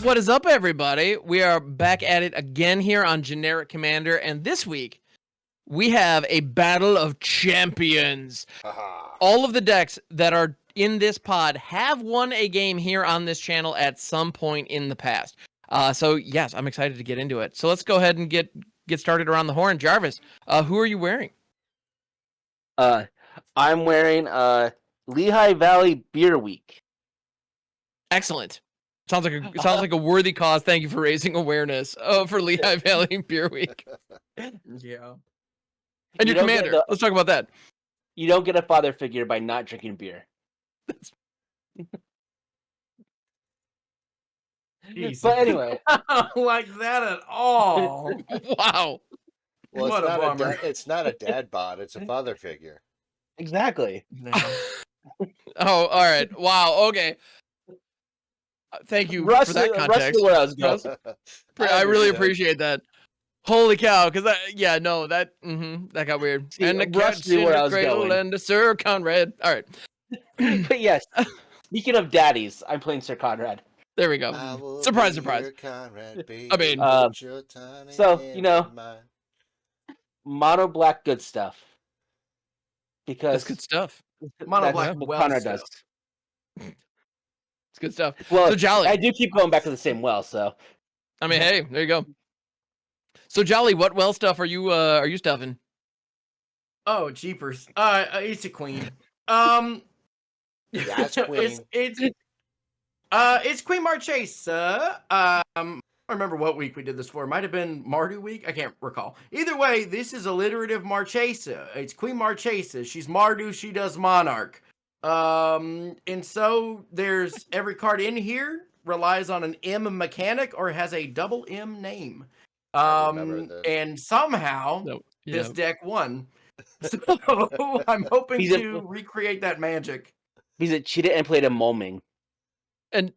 What is up, everybody? We are back at it again here on Generic Commander, and this week we have a battle of champions. All of the decks that are in this pod have won a game here on this channel at some point in the past. So yes, I'm excited to get into it. So let's go ahead and get started around the horn. Jarvis, who are you wearing? I'm wearing Lehigh Valley Beer Week. Excellent. Sounds like a worthy cause. Thank you for raising awareness for Lehigh Valley Beer Week. Yeah. And your commander. Let's talk about that. You don't get a father figure by not drinking beer. Jesus. But anyway, I don't like that at all. Wow. Well, What a bummer. it's not a dad bod, it's a father figure. exactly. Oh, all right. Wow. Okay. Thank you Russ, for that Russ context. knew where I was going. I really appreciate that. Holy cow! Because that got weird. See, and the Russ cat's knew in where I the was cradle going. and the Sir Conrad. All right. But yes, speaking of daddies, I'm playing Sir Conrad. There we go. Surprise, surprise. Conrad, baby, I mean, put your tiny so, hand you know, in mine. Mono black good stuff. Because that's good stuff. Mono that's black what well Conrad stuff. does. It's good stuff. Well, So Jolly. I do keep going back to the same well, so. I mean, hey, there you go. So Jolly, what well stuff are you stuffing? Oh, jeepers. It's a queen. Yeah, it's queen. It's Queen Marchesa. I don't remember what week we did this for. It might have been Mardu week. I can't recall. Either way, this is alliterative Marchesa. It's Queen Marchesa. She's Mardu. She does Monarch. And so there's every card in here relies on an M mechanic or has a double M name. I remember this. And somehow this deck won. So I'm hoping to recreate that magic. He's cheated and played a Mulming. And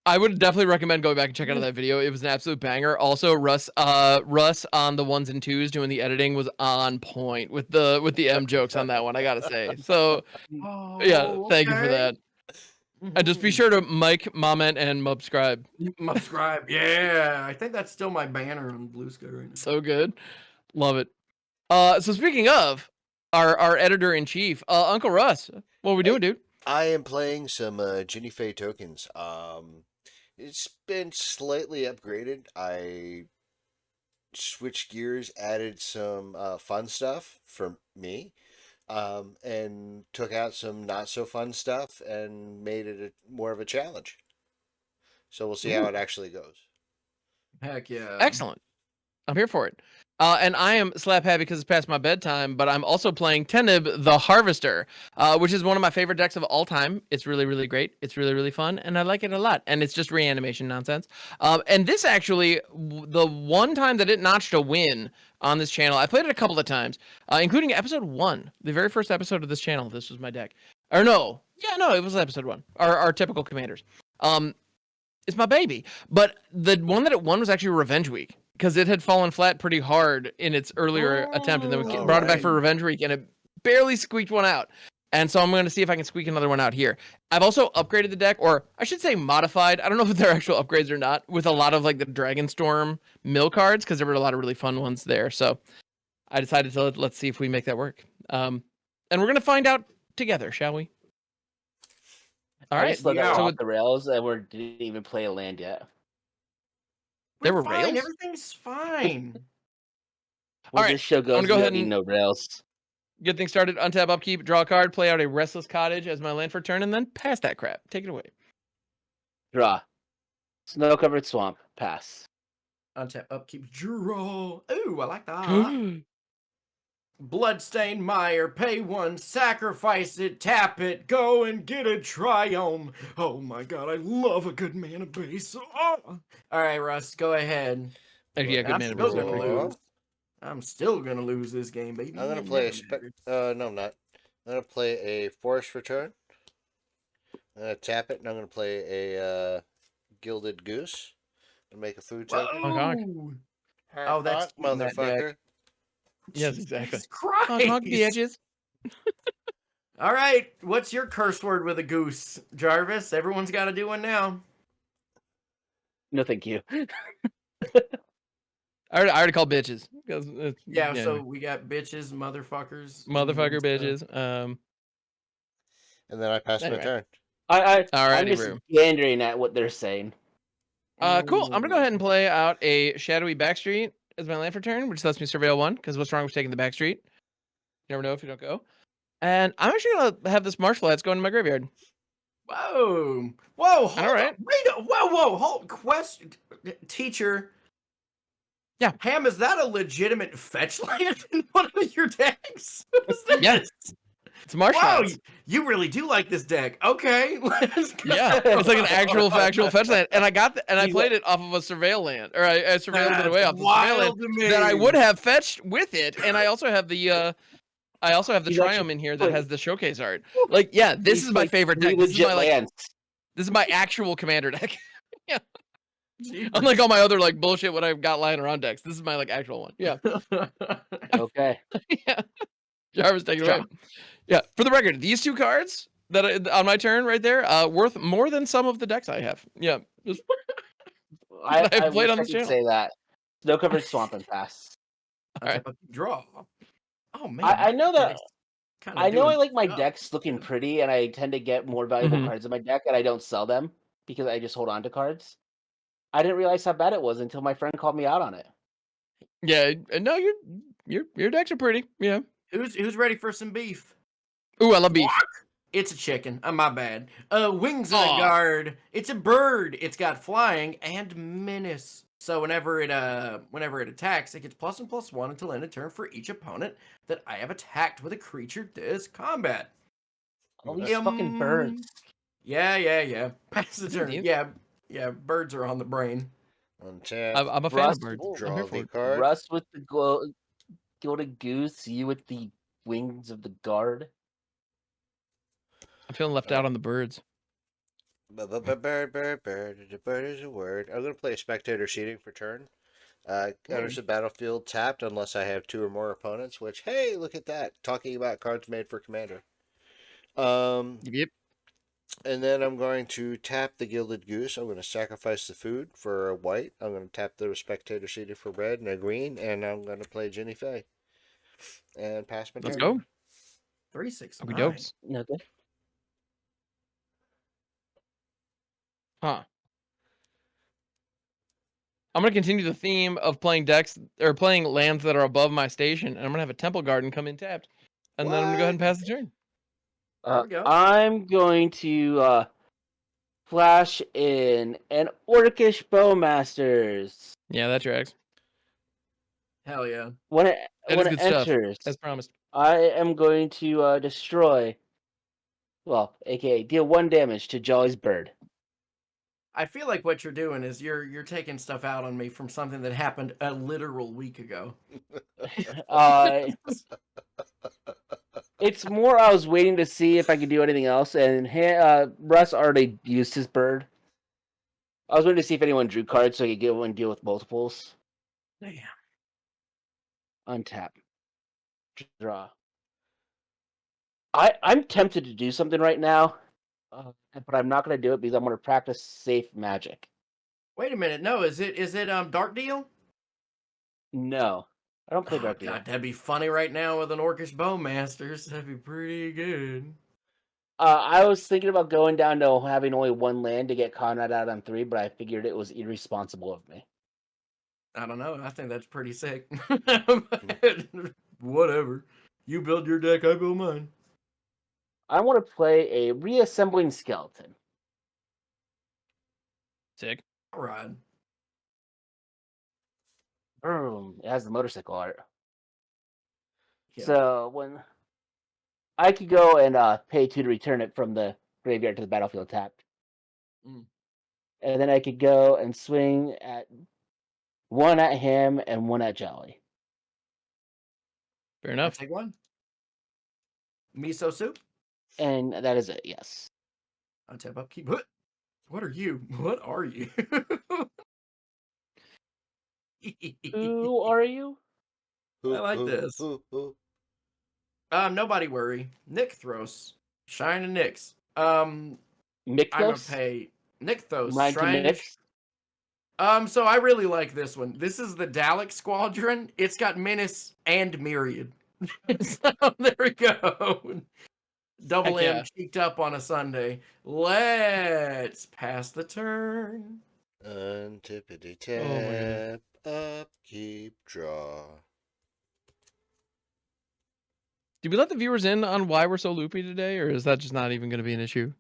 I would definitely recommend going back and check out that video. It was an absolute banger. Also, Russ on the 1s and 2s doing the editing was on point with the M jokes on that one, I gotta say. So thank you for that. And just be sure to Mike, Moment, and Mubscribe. Mubscribe, yeah. I think that's still my banner on Blue Sky right now. So good. Love it. So speaking of our editor-in-chief, Uncle Russ, what are we doing, dude? I am playing some Ginny Faye tokens. It's been slightly upgraded. I switched gears, added some fun stuff for me, and took out some not so fun stuff and made it more of a challenge. So we'll see how it actually goes. Heck yeah. Excellent. I'm here for it. And I am slap happy because it's past my bedtime, but I'm also playing Tenib the Harvester, which is one of my favorite decks of all time. It's really, really great. It's really, really fun, and I like it a lot. And it's just reanimation nonsense. And this actually, the one time that it notched a win on this channel, I played it a couple of times, including episode 1, the very first episode of this channel. This was my deck. Or no. Yeah, no, it was episode 1. Our typical commanders. It's my baby. But the one that it won was actually Revenge Week, because it had fallen flat pretty hard in its earlier attempt, and then we brought it back for Revenge Week, and it barely squeaked one out. And so I'm going to see if I can squeak another one out here. I've also upgraded the deck, or I should say modified. I don't know if they're actual upgrades or not, with a lot of like the Dragonstorm mill cards, because there were a lot of really fun ones there. So I decided to let's see if we make that work. And we're going to find out together, shall we? All right. So off the rails, and we didn't even play a land yet. There were fine. rails? Everything's fine. Well, All right. this show goes, I'm gonna go ahead and no rails. Get things started. Untap, upkeep, draw a card, play out a Restless Cottage as my land for turn, and then pass that crap. Take it away. Draw. Snow-covered swamp. Pass. Untap, upkeep, draw. Ooh, I like that. Bloodstained Mire, pay 1, sacrifice it, tap it, go and get a Triome. Oh my god, I love a good mana base. Oh. Alright, Russ, go ahead. Yeah, good mana base. I'm still gonna lose this game, baby. I'm gonna play no, I'm not. I'm gonna play a Forest Return. I'm gonna tap it, and I'm gonna play a Gilded Goose and make a food token. Oh, that's motherfucker. Yes, exactly. Christ. Hog the edges. All right, what's your curse word with a goose, Jarvis? Everyone's got to do one now. No, thank you. I already called bitches. 'Cause Yeah, so we got bitches, motherfuckers, motherfucker and stuff. bitches. And then I pass my Anyway. turn. I'm Alrighty, just bro. gandering at what they're saying. Cool. I'm gonna go ahead and play out a shadowy backstreet as my land for turn, which lets me surveil one. Because what's wrong with taking the backstreet? You never know if you don't go. And I'm actually gonna have this marsh flats go into my graveyard. Whoa, whoa, hold All right. on, wait, whoa, hold, question, teacher. Yeah. Ham, is that a legitimate fetch land in one of your decks? What is this? Yeah. It's marsh Wow, flats. you really do like this deck. Okay, let's go. Yeah, it's like an actual factual fetch land, and I got and I He's played it off of a surveil land, or I surveilled it away That's off the surveil land wild to me. that I would have fetched with it, and I also have the He's actually Triome in here that playing- has the showcase art. Like, yeah, this He's is my playing favorite 3 deck. This is legit my lands. this is my actual commander deck. Jeepers. Unlike all my other like bullshit what I've got lying around decks, this is my like actual one. Yeah, Okay. yeah. Jarvis, take it away. Sure. Yeah, for the record, these two cards that on my turn right there, worth more than some of the decks I have. Yeah, just I I've played wish on I this could channel. say that. Snow covered swamp and pass. I'll Alright. take a draw. Oh man, I know that. I know I like my stuff. decks looking pretty, and I tend to get more valuable Mhm. cards in my deck, and I don't sell them because I just hold on to cards. I didn't realize how bad it was until my friend called me out on it. Yeah, no, your decks are pretty. Yeah. Who's ready for some beef? Ooh, I love beef. It's a chicken. My bad. Wings and Aw. a guard. It's a bird. It's got flying and menace. So whenever it attacks, it gets +1/+1 until end of turn for each opponent that I have attacked with a creature this combat. All these fucking birds. Yeah. Pass the Isn't turn. neat? Yeah. Birds are on the brain. Untap. I'm a fan Russ, of birds. I'm Draw here for the it. card. Russ with the gilded goose, you with the wings of the guard. I'm feeling left out on the birds. Bird. The bird is a word. I'm going to play a spectator seating for turn. Enters the battlefield tapped unless I have 2 or more opponents, which, hey, look at that. Talking about cards made for Commander. Yep. And then I'm going to tap the Gilded Goose. I'm going to sacrifice the food for a white. I'm going to tap the Spectator Seated for red and a green. And I'm going to play Ginny Fey. And pass my Let's turn. go. 3, 6, Are we 9. dopes? Okay. Huh. I'm gonna continue the theme of playing decks or playing lands that are above my station, and I'm gonna have a Temple Garden come in tapped, and then I'm gonna go ahead and pass the turn. There we go. I'm going to flash in an Orcish Bowmasters. Yeah, that tracks. Hell yeah. When it That when is it good stuff, enters, as promised. I am going to destroy, well, aka deal 1 damage to Jolly's bird. I feel like what you're doing is you're taking stuff out on me from something that happened a literal week ago. It's more I was waiting to see if I could do anything else, and Russ already used his bird. I was waiting to see if anyone drew cards so I could get one deal with multiples. Damn. Untap. Draw. I'm tempted to do something right now, but I'm not going to do it because I'm going to practice safe magic. Wait a minute. No, is it Dark Deal? No, I don't play Oh, Dark Deal. God, that'd be funny right now with an Orcish Bowmasters. That'd be pretty good. I was thinking about going down to having only 1 land to get Conrad out on 3, but I figured it was irresponsible of me. I don't know. I think that's pretty sick. Whatever. You build your deck, I build mine. I want to play a reassembling skeleton. Sick. All right. Boom! It has the motorcycle art. Yeah. So when I could go and pay 2 to return it from the graveyard to the battlefield tapped, Mm. and then I could go and swing at 1 at him and 1 at Jolly. Fair I'll enough. take one. Miso soup. And that is it, yes. I'll tap up. Keep. What are you? What are you? Who are you? I like this. Who? Nobody worry. Nykthos. Shrine of Nyx. I'm gonna Mythos? pay Nykthos. Rhyme to Shrine. mix? So I really like this one. This is the Dalek Squadron. It's got Menace and Myriad. So there we go. Double Heck M yeah. cheeked up on a Sunday. Let's pass the turn. Untippity Oh, my tap, upkeep, draw. Did we let the viewers in on why we're so loopy today, or is that just not even going to be an issue?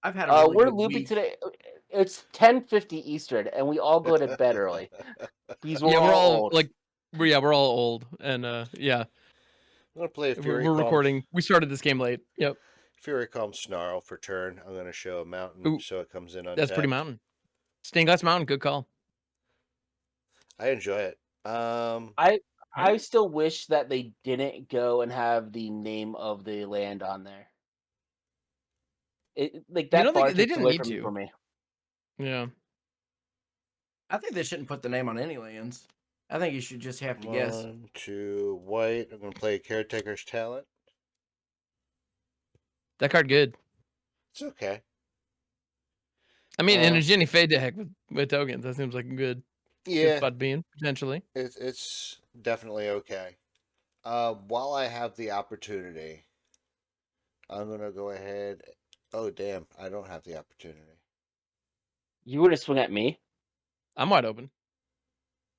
I've had a really We're good loopy week. today. It's 10:50 Eastern, and we all go to bed early because we're Yeah, we're all old. like, we're all old, and yeah, I'm gonna play a Fury we're Calm. recording. We started this game late. Yep. Fury Calm Snarl for turn. I'm gonna show a mountain, Ooh, so it comes in that's pretty untapped. mountain. Stained glass mountain, good call. I enjoy it. I still wish that they didn't go and have the name of the land on there. It like that bar they takes didn't away need from to. for me. Yeah. I think they shouldn't put the name on any lands. I think you should just have to guess. 1, 2, white. I'm gonna play Caretaker's Talent. That card good. It's okay. I mean, in a Jenny Fade deck with tokens, that seems like a good Yeah, spot to be in, potentially. it's definitely okay. While I have the opportunity, I'm gonna go ahead. Oh damn, I don't have the opportunity. You were to swing at me. I'm wide open.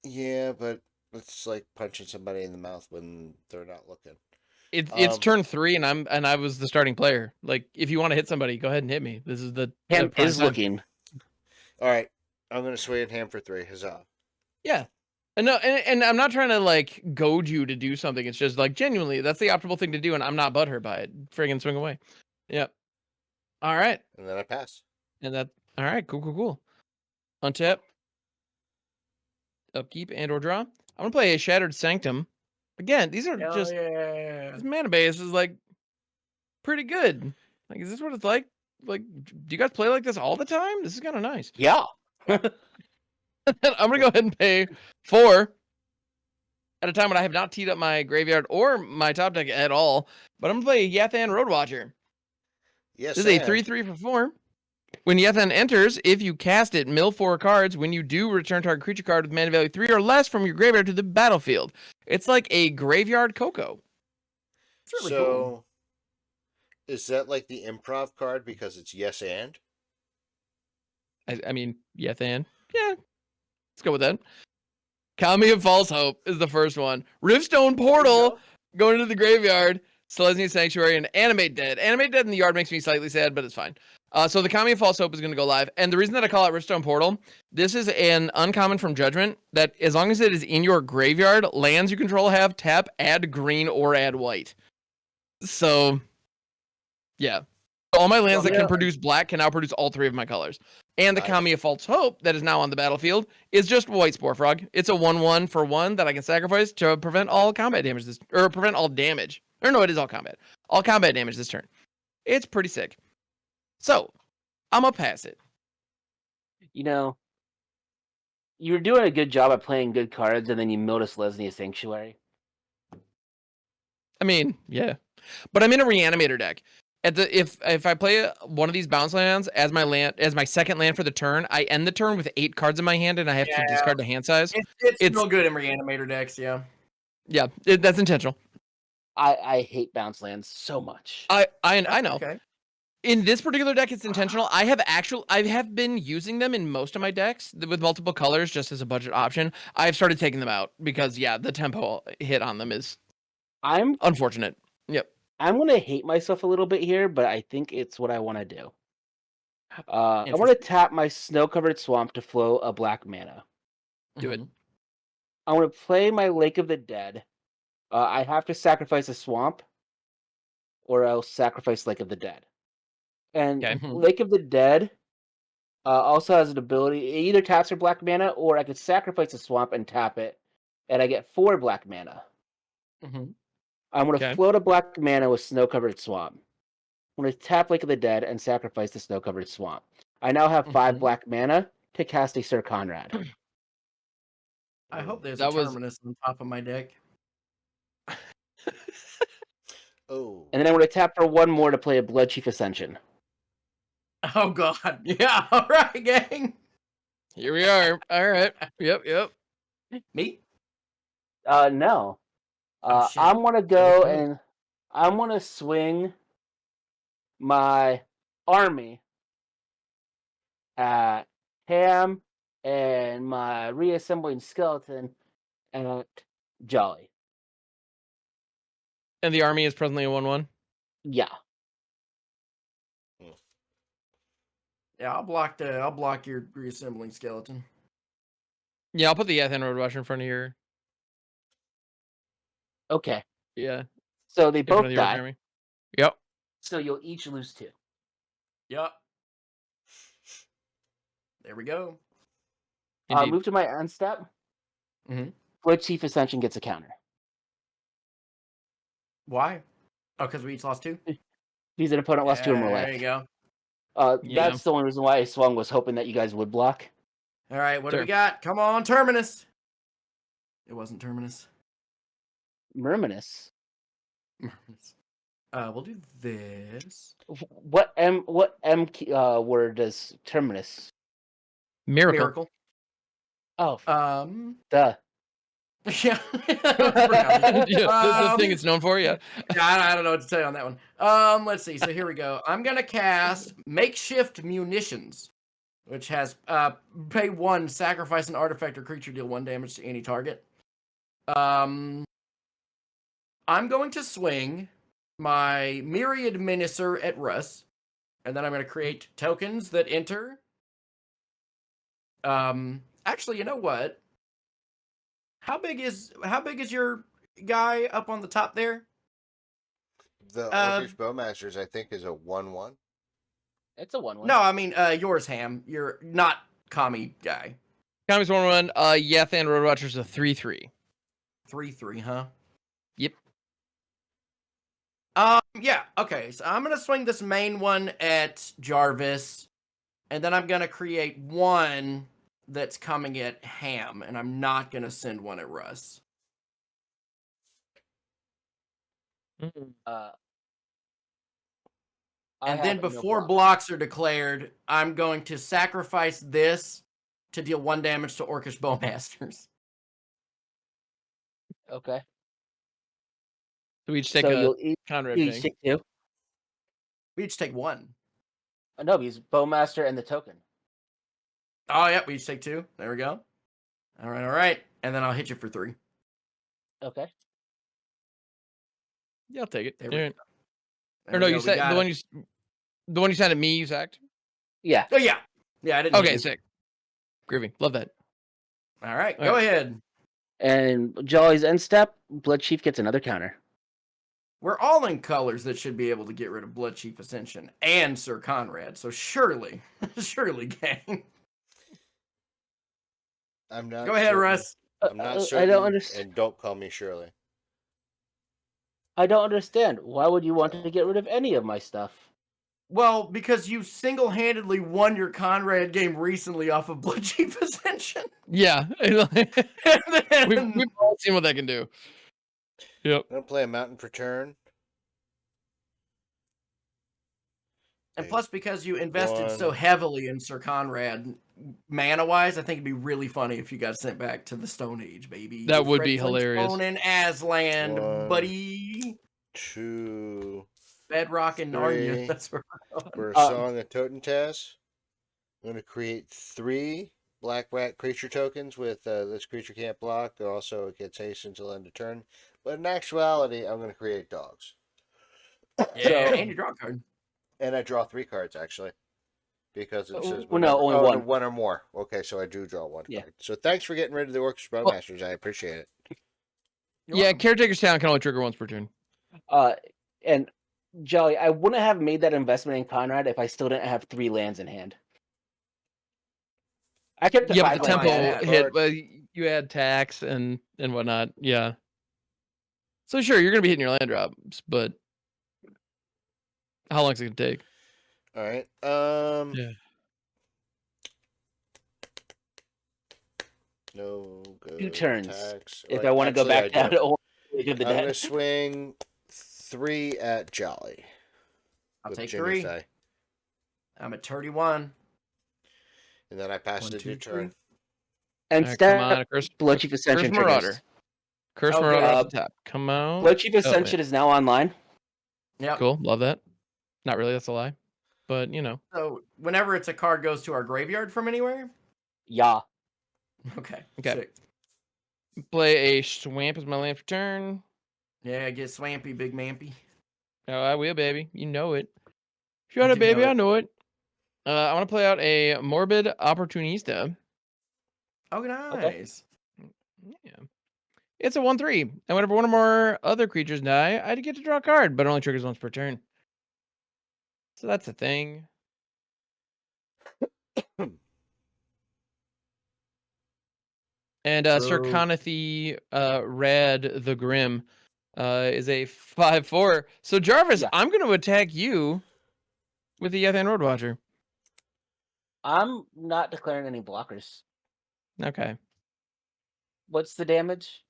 Yeah, but it's like punching somebody in the mouth when they're not looking. It's turn 3, and I was the starting player. Like, if you want to hit somebody, go ahead and hit me. This is the Him prime is time. looking. All right, I'm gonna sway in hand for 3. Huzzah! Yeah. And no, and I'm not trying to like goad you to do something. It's just like genuinely, that's the optimal thing to do, and I'm not butthurt by it. Friggin' swing away. Yep. All right. And then I pass. And that. All right. Cool. Untap. Upkeep and or draw. I'm gonna play a Shattered Sanctum. Again, these are Hell just yeah. this mana base is like pretty good. Like, is this what it's like? Like, do you guys play like this all the time? This is kind of nice. Yeah. I'm gonna go ahead and pay 4 at a time when I have not teed up my graveyard or my top deck at all. But I'm gonna play Yathan Roadwatcher. Yes, This is a 3/3 for 4. When Yathan enters, if you cast it, mill 4 cards. When you do, return target creature card with mana value 3 or less from your graveyard to the battlefield. It's like a graveyard Coco. It's really so, cool. is that like the improv card because it's yes and? I mean, Yathan. Yeah, let's go with that. Kami of False Hope is the first one. Riftstone Portal going into the graveyard. Selesnya Sanctuary and Animate Dead. Animate Dead in the yard makes me slightly sad, but it's fine. So the Kami of False Hope is going to go live. And the reason that I call it Riftstone Portal, this is an uncommon from Judgment that as long as it is in your graveyard, lands you control have tap, add green, or add white. So, yeah. All my lands that can produce black can now produce all 3 of my colors. And the Nice. Kami of False Hope that is now on the battlefield is just White Spore Frog. It's a 1/1 for 1 that I can sacrifice to prevent all combat damage or prevent all damage. Or no, it is all combat. All combat damage this turn. It's pretty sick. So, I'm gonna pass it. You know, you were doing a good job at playing good cards, and then you milled a Selesnya Sanctuary. I mean, yeah. But I'm in a reanimator deck. If I play one of these bounce lands as my second land for the turn, I end the turn with 8 cards in my hand and I have to discard the hand size. It's still good in reanimator decks, yeah. Yeah, that's intentional. I hate bounce lands so much. I know. Okay. In this particular deck, it's intentional. I have been using them in most of my decks with multiple colors just as a budget option. I've started taking them out because yeah, the tempo hit on them is unfortunate. Yep. I'm gonna hate myself a little bit here, but I think it's what I want to do. I want to tap my snow-covered swamp to flow a black mana. Do it. I want to play my Lake of the Dead. I have to sacrifice a swamp, or else sacrifice Lake of the Dead. And Lake of the Dead also has an ability. It either taps for black mana, or I could sacrifice a swamp and tap it, and I get 4 black mana. I'm going to float a black mana with Snow-Covered Swamp. I'm going to tap Lake of the Dead and sacrifice the Snow-Covered Swamp. I now have 5 black mana to cast a Sir Conrad. I hope there's a Terminus on top of my deck. Oh. And then I'm going to tap for one more to play a Blood Chief Ascension. Oh God. Yeah. All right, gang. Here we are. All right. Yep. Me? No. Oh, shit. I'm going to go and I'm going to swing my army at Ham and my reassembling skeleton at Jolly. And the army is presently a 1/1. Yeah. Yeah, I'll block your reassembling skeleton. Yeah, I'll put the Yathan Road Rusher in front of your. Okay. Yeah. So they In front both of the orc die. army. Yep. So you'll each lose 2. Yep. There we go. Indeed. Move to my end step. Mhm. Blood Chief Ascension gets a counter. Why? Oh, because we each lost 2? Because an opponent lost 2 or more There life. you go. Yeah. That's the only reason why I swung, was hoping that you guys would block. All right, what do we Sure. got? Come on, Terminus. It wasn't Terminus. Merminus. We'll do this. What M word does Terminus? Miracle. Oh, Yeah. duh. That was pretty obvious. Yeah, the thing it's known for, yeah. Yeah, I don't know what to tell you on that one. Let's see. So here we go. I'm gonna cast Makeshift Munitions, which has pay 1, sacrifice an artifact or creature, deal 1 damage to any target. I'm going to swing my Myriad Menacer at Russ, and then I'm going to create tokens that enter. Actually, you know what? How big is your guy up on the top there? The Orcish Bowmasters, I think, is a 1/1. It's a 1/1. No, I mean yours, Ham. You're not Kami guy. Kami's 1/1. Yathan Road Rusher's a 3/3. 3/3, huh? Yep. Yeah. Okay. So I'm gonna swing this main one at Jarvis, and then I'm gonna create one that's coming at Ham, and I'm not gonna send one at Russ. And then before blocks are declared, I'm going to sacrifice this to deal 1 damage to Orcish Bowmasters. Okay. So we each take So a Conrad you thing. take 2. We each take 1. No, he's Bowmaster and the token. Oh, yep, we each take 2. There we go. All right. And then I'll hit you for 3. Okay. Yeah, I'll take it. There we Yeah. go. Or no, you said the one you sent at me, you sacked? Yeah. Oh, yeah. Yeah, I didn't. Okay, sick. Groovy. Love that. All right, go ahead. And Jolly's end step, Blood Chief gets another counter. We're all in colors that should be able to get rid of Blood Chief Ascension and Sir Conrad, so surely, gang. I'm not. Go ahead, certain. Russ. I'm not certain. I don't understand. And don't call me Shirley. I don't understand. Why would you want to get rid of any of my stuff? Well, because you single-handedly won your Conrad game recently off of Blood Chief Ascension. Yeah. Then... We've all seen what that can do. Yep. I'm gonna play a mountain for turn. And plus, because you invested so heavily in Sir Conrad, mana-wise, I think it'd be really funny if you got sent back to the Stone Age, baby. That would be hilarious. Stone and Aslan, 1, buddy. 2, Bedrock and 3, Narnia. That's where for a Song of Totentas. I'm gonna create 3 Black Rat creature tokens with this creature can't block. Also, it gets haste until end of turn. But in actuality, I'm gonna create dogs. Yeah, and you draw a card. And I draw 3 cards actually, because it says well, no, only one. One or more. Okay, so I do draw 1 card. So thanks for getting rid of the Orcish Bowmasters. I appreciate it. Yeah, Caretaker's Town can only trigger once per turn. And Jolly, I wouldn't have made that investment in Conrad if I still didn't have 3 lands in hand. I kept Yeah, but the 5 lands. tempo hit, but you add tax and whatnot. Yeah. So sure, you're gonna be hitting your land drops, but how long is it gonna take? All right. Yeah. No go 2 turns. tax. If I want to go back down to Orange of the I'm Dead. gonna swing 3 at Jolly. I'll with take Jimmy 3. Fay. I'm at 31. And then I pass 1, it 2, to turn. 3. And Come step on, Curse Blood Chief Ascension Marauder. triggers. Curse Oh, Marauder good. off the top. Come on. Blood Chief Oh, Ascension wait. is now online. Yep. Cool. Love that. Not really. That's a lie. But, So whenever it's a card goes to our graveyard from anywhere? Yeah. Okay. Okay. Sick. Play a Swamp as my land for turn. Yeah, get swampy, big mampy. Oh, I will, baby. You know it. Shut You up, do know baby. I it. know it. I want to play out a Morbid Opportunista. Oh, nice. Yeah. It's a 1/3. And whenever one or more other creatures die, I get to draw a card, but it only triggers once per turn. So that's a thing. And Sir So- Conathi Rad the Grim is a 5/4. So Jarvis, Yeah. I'm going to attack you with the Yathan Roadwatcher. I'm not declaring any blockers. Okay. What's the damage?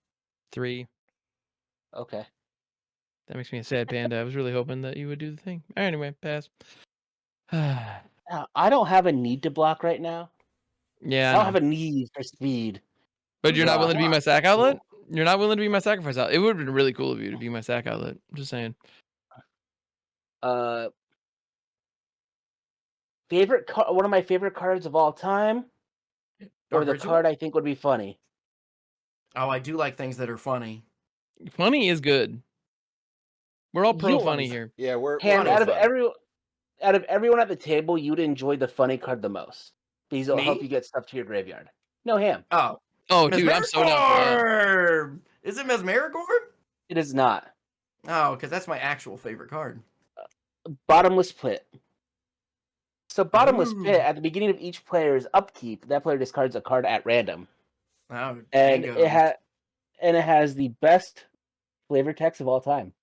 3. Okay. That makes me a sad panda. I was really hoping that you would do the thing. Anyway, pass. I don't have a need to block right now. Yeah, I I don't know. have a need for speed. But you're not willing to be my sack outlet? Cool. You're not willing to be my sacrifice outlet. It would have been really cool of you to be my sack outlet. I'm just saying. One of my favorite cards of all time, or Dark the Ritual? card I think would be funny. Oh, I do like things that are funny. Funny is good. We're all pro You funny ones. here. Yeah, we're Ham, funny. out of everyone at the table, you'd enjoy the funny card the most because it'll help Me? you get stuff to your graveyard. No, Ham. Oh. Oh, dude, I'm so down for that. Mesmerigorb! Is it Mesmerigorb? It is not. Oh, because that's my actual favorite card. Bottomless Pit. So Bottomless Ooh. Pit, at the beginning of each player's upkeep, that player discards a card at random. Oh, And dangos. it has the best flavor text of all time.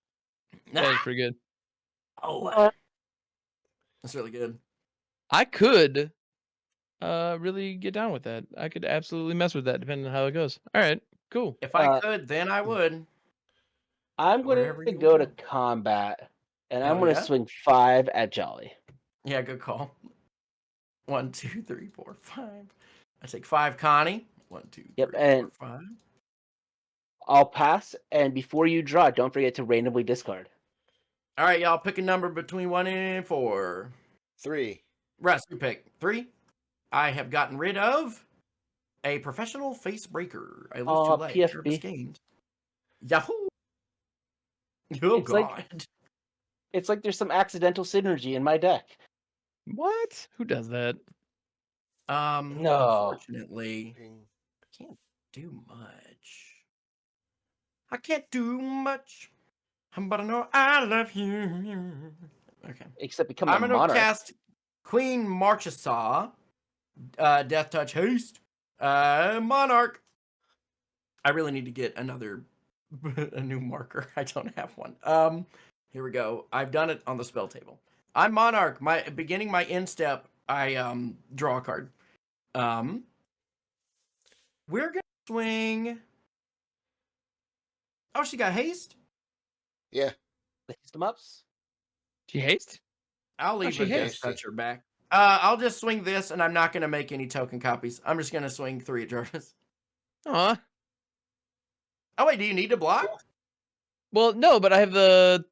That is pretty good. Oh, that's really good. I could really get down with that. I could absolutely mess with that depending on how it goes. All right, cool. If I could, then I would. I'm going Wherever to you go to want. combat, and I'm Hell going to yeah. swing 5 at Jolly. Yeah, good call. 1, 2, 3, 4, 5. I take 5, Connie. 1, 2, 3, Yep, 4, and 5. I'll pass, and before you draw, don't forget to randomly discard. All right, y'all pick a number between 1 and 4. 3. Russ, you pick 3. I have gotten rid of a professional face breaker. I lose too late. PFB. Jarvis Games. Yahoo! Oh, It's like- God. It's like there's some accidental synergy in my deck. What? Who does that? No. Unfortunately, can't do much. I can't do much, but I know I love you. Okay. Except become I'm a going to monarch. cast Queen Marchesaw, Death Touch Haste, Monarch. I really need to get a new marker. I don't have one. Here we go. I've done it on the spell table. I'm Monarch. Beginning my end step, I draw a card. We're gonna swing. Oh, she got haste. Yeah. The System Ups. She haste? I'll leave she the Death hasty. Toucher back. I'll just swing this, and I'm not gonna make any token copies. I'm just gonna swing 3 at Jarvis. Aw. Oh wait, do you need to block? Well, no, but I have the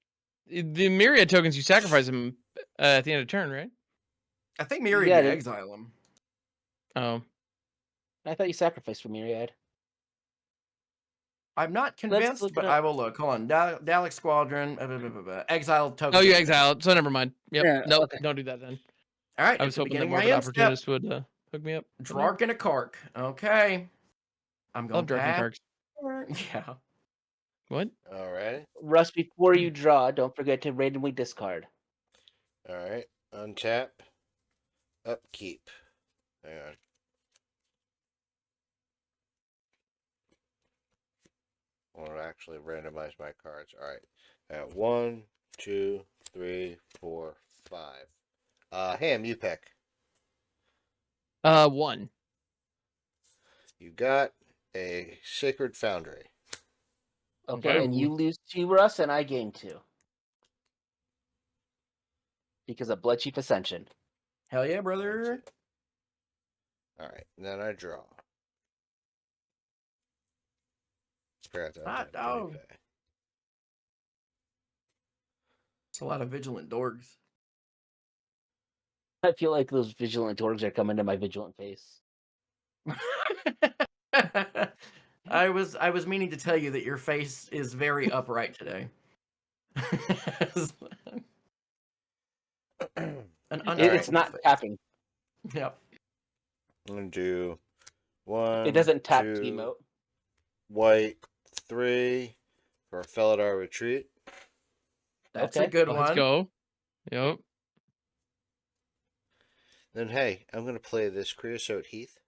myriad tokens. You sacrifice them at the end of turn, right? I think Myriad Yeah, to they- exile him. Oh, I thought you sacrificed for Myriad. I'm not convinced, look but it I up. will look. Hold on. Dalek Squadron. Exile token. oh, you exiled. So never mind. Yep. Yeah, Nope. okay. Don't do that then. All right. I was hoping that more more of an opportunist would hook me up. Dwark and a Kark. Okay. I'm I going love Dark and pass. Karks. Yeah. What? All right. Russ, before you draw, don't forget to randomly discard. All right. Untap. Upkeep. Hang on. Or actually randomize my cards. All right. 1, 2, 3, 4, 5. Ham, you pick. 1. You got a Sacred Foundry. Okay, Okay. and you lose 2, Russ, and I gain 2. because of Blood Chief Ascension. Hell yeah, brother. All right, then I draw. Forgot that Hot I have Jenny dog. Faye. It's a lot of vigilant dorks. I feel like those vigilant dorks are coming to my vigilant face. I was meaning to tell you that your face is very upright today. It's not tapping. Yep. I'm gonna do 1. It doesn't tap 2, emote. white 3 for Felidar Retreat. That's Okay. a good Let's one. go. Yep. Then hey, I'm gonna play this Creosote Heath.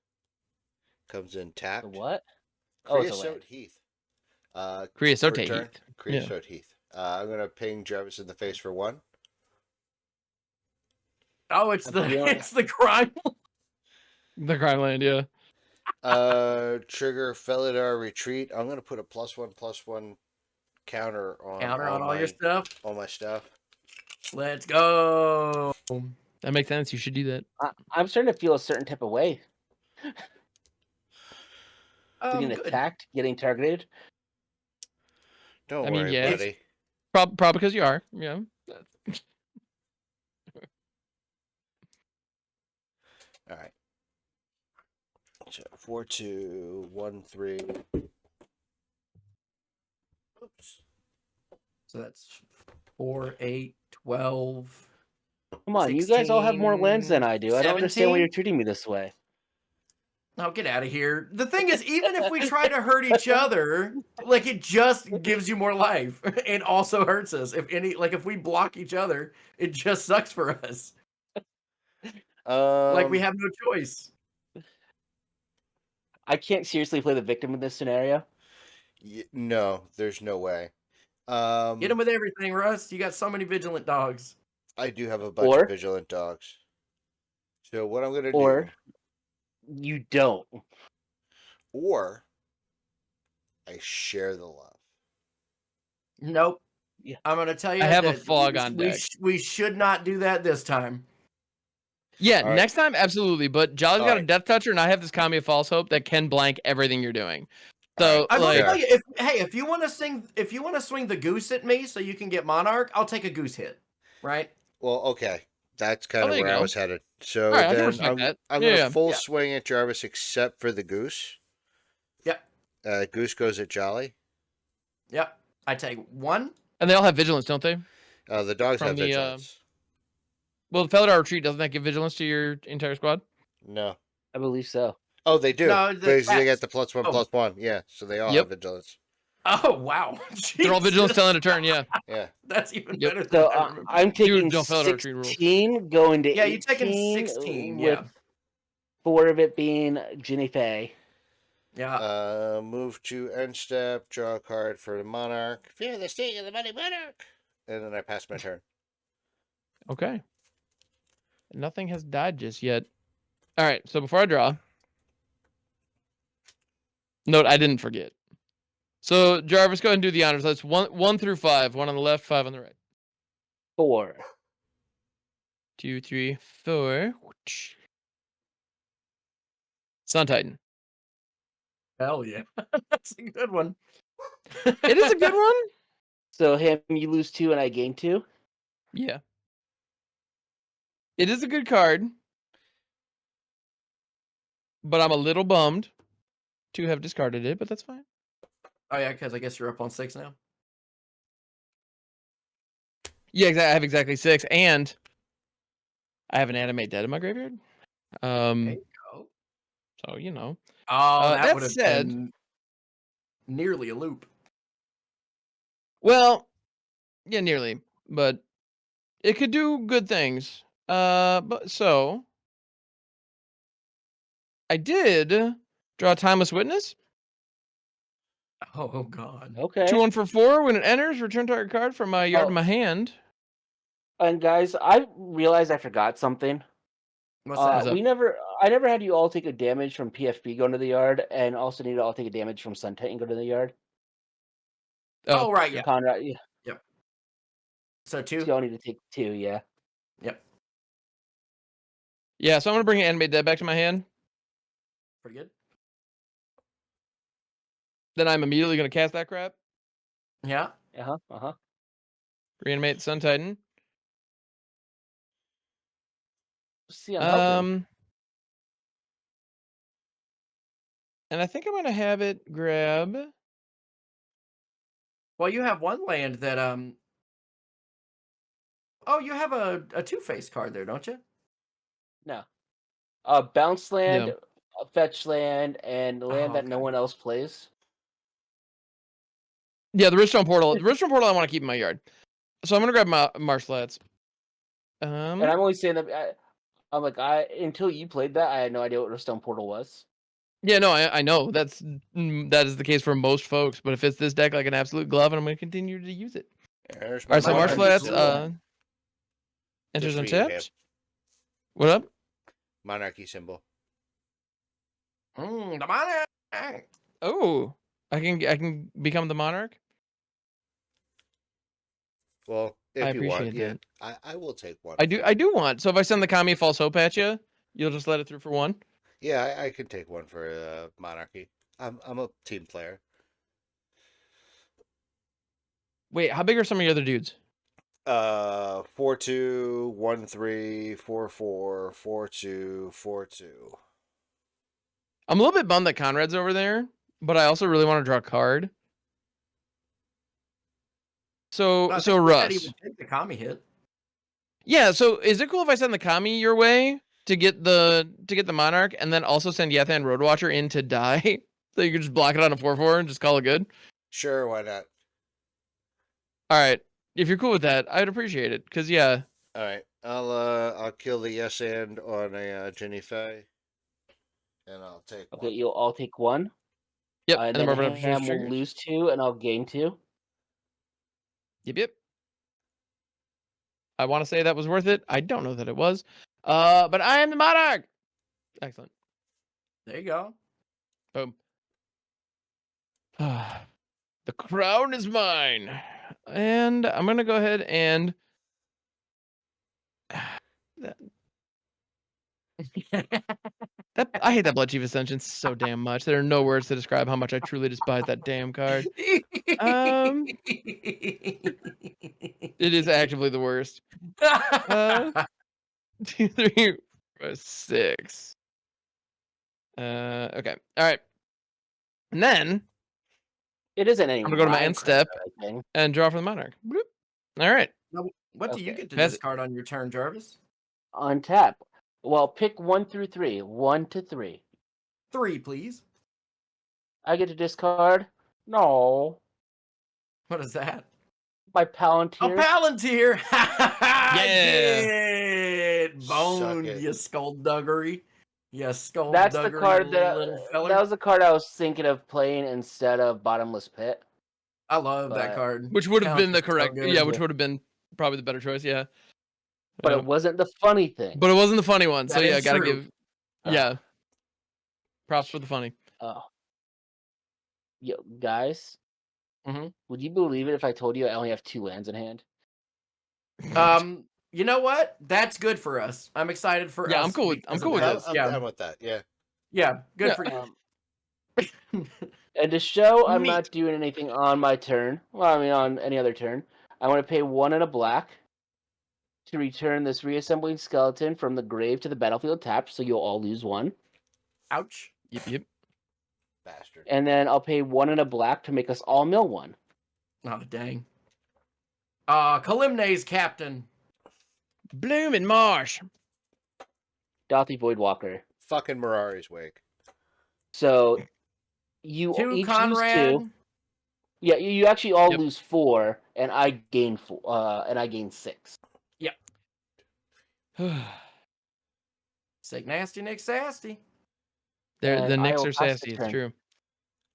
Comes in tapped. The what? Oh, it's a land. Creosote Heath. Creosote for turn, Heath. Creosote Heath. I'm gonna ping Jarvis in the face for 1. Oh, it's the crime. The crime land, yeah. Trigger Felidar Retreat. I'm gonna put a +1/+1 counter on all your stuff. All my stuff. Let's go. That makes sense. You should do that. I'm starting to feel a certain type of way. Getting Good. attacked, getting targeted. Don't I mean, worry, yeah, buddy. Probably because you are. Yeah. All right. So 4, 2, 1, 3. Oops. So that's 4, 8, 12. Come on, you guys all have more lands than I do. I don't understand why 17? you're treating me this way. Oh, get out of here. The thing is, even if we try to hurt each other, like, it just gives you more life. It also hurts us. If we block each other, it just sucks for us. Like, we have no choice. I can't seriously play the victim in this scenario. No, there's no way. Get him with everything, Russ. You got so many vigilant dogs. I do have a bunch of vigilant dogs. So what I'm gonna do? You don't. Or I share the love. Nope. Yeah. I'm gonna tell you. I have a fog on deck. We should not do that this time. Yeah, All right. next time, absolutely. But Jolly's All got a right. Death Toucher, and I have this Kami of False Hope that can blank everything you're doing. So, I will like, tell you, if you want to swing the goose at me so you can get Monarch, I'll take a goose hit. Right? Well, okay. That's kind of there you where I go. was headed. So All right, I can then respect that. I'm Yeah, gonna yeah. full swing at Jarvis except for the goose. Yep. Goose goes at Jolly. Yep. I take 1. And they all have vigilance, don't they? The dogs From have the, vigilance. Well, the Felidar Retreat, doesn't that give vigilance to your entire squad? No. I believe so. Oh, they do. No, Because they get the +1/+1. Yeah, so they all Yep. have vigilance. Oh wow! They're all vigilance Jesus. till end of turn. Yeah. Yeah. That's even Yep. better than So I remember. I'm taking don't fail at our retreat rules. 16, going to 18. Yeah, you're taking 16. With Yeah. 4 of it being Ginny Faye. Yeah. Move to end step, draw a card for the Monarch. Fear the sting of the mighty Monarch. And then I pass my turn. Okay. Nothing has died just yet. All right. So before I draw, note I didn't forget. So Jarvis, go ahead and do the honors. That's 1 through 5. 1 on the left, 5 on the right. 4. 2, 3, 4. Sun Titan. Hell yeah. That's a good one. It is a good one. So you lose 2 and I gain 2. Yeah. It is a good card. But I'm a little bummed to have discarded it, but that's fine. Oh yeah, because I guess you're up on 6 now. Yeah, exactly. I have exactly 6, and I have an animate dead in my graveyard. There you go. So you know. Oh, that that would have said, been nearly a loop. Well, yeah, nearly, but it could do good things. But so I did draw Timeless Witness. Oh god. Okay. 2-1 for 4. When it enters, return target card from my yard to my hand. And guys, I realized I forgot something. What's that? I never had you all take a damage from PFP going to the yard, and also need to all take a damage from Sun Titan go to the yard. Oh right, yeah. Conrad, yeah. Yep. So 2. So y'all need to take 2, yeah. Yep. Yeah, so I'm gonna bring Animate Dead back to my hand. Pretty good. Then I'm immediately gonna cast that crap. Yeah. Reanimate Sun Titan. See, I'm helping. And I think I'm gonna have it grab. Well, you have one land that Oh, you have a Two-Face card there, don't you? No. Bounce land, Yeah. a fetch land, and land that no okay. one else plays. Yeah, the Richstone Portal. The Richstone Portal I want to keep in my yard. So I'm gonna grab my Marshlands. And I'm only saying that I'm like until you played that, I had no idea what Stone Portal was. Yeah, no, I know that is the case for most folks. But it fits this deck like an absolute glove, and I'm gonna continue to use it. There's All right, so Monarchy Marshlands enters Just for you, untapped. What up? Monarchy symbol. The Monarch. Oh, I can become the Monarch. Well, I if you want, appreciate yeah, that. I will take one. I do want. So if I send the Kami False Hope at you, you'll just let it through for one. Yeah, I could take one for Monarchy. I'm a team player. Wait, how big are some of your other dudes? 4/2, 1/3, 4/4, 4/2, 4/2. I'm a little bit bummed that Conrad's over there, but I also really want to draw a card. So I so think we said he Russ. would take the Kami hit. Yeah, so is it cool if I send the Kami your way to get the Monarch and then also send Yathan Roadwatcher in to die? So you can just block it on a 4/4 and just call it good? Sure, why not? Alright. If you're cool with that, I'd appreciate it. Cause yeah. Alright. I'll kill the yes and on a Ginny Faye. And I'll take Okay, one. you'll all take one. Yep. And then then Marble Ham will triggers. lose 2, and I'll gain 2. Yep. I want to say that was worth it. I don't know that it was. But I am the Monarch. Excellent. There you go. Boom. The crown is mine. And I'm gonna go ahead and I hate that Blood Chief Ascension so damn much. There are no words to describe how much I truly despise that damn card. It is actively the worst. 2, 3, 4, 6. Okay. All right. And then It isn't any. I'm gonna go to my end step thing. and draw for the Monarch. Bloop. All right. Now, what do you Okay. get to Pass it. discard on your turn, Jarvis? Untap. Well, pick 1 through 3. 1 to 3. 3, please. I get to discard. No, What is that? my A Palantir. Palantir! I Yeah. did! Suck Boned, it. you skullduggery. You skullduggery, That's the card little feller. that was the card I was thinking of playing instead of Bottomless Pit. I love that but- card. Which would have been the Palantir's so correct. good. Yeah, which would have been probably the better choice. Yeah. But it wasn't the funny thing. But it wasn't the funny one. So That yeah, is gotta true. give. Yeah. Props for the funny. Oh. Yo, guys. Mhm. Would you believe it if I told you I only have 2 lands in hand? You know what? That's good for us. I'm excited for Yeah, us. I'm cool with because of this. that. I'm Yeah, down with that. Yeah. yeah, good Yeah. for you. And to show I'm Neat. not doing anything on my turn, well, I mean on any other turn, I want to pay 1 and a black to return this reassembling skeleton from the grave to the battlefield tapped, so you'll all lose 1. Ouch. Yep. Bastard. And then I'll pay 1 and a black to make us all mill 1. Oh, dang. Kalimne's captain. Bloom and Marsh. Dothy Voidwalker. Fucking Mirari's Wake. So you 2 each Conrad. lose 2. Yeah, you actually all Yep. lose 4, and I gain 4, and I gain 6. Sick nasty Nick Sassy. The And I Knicks will are pass sassy. the It's turn. true.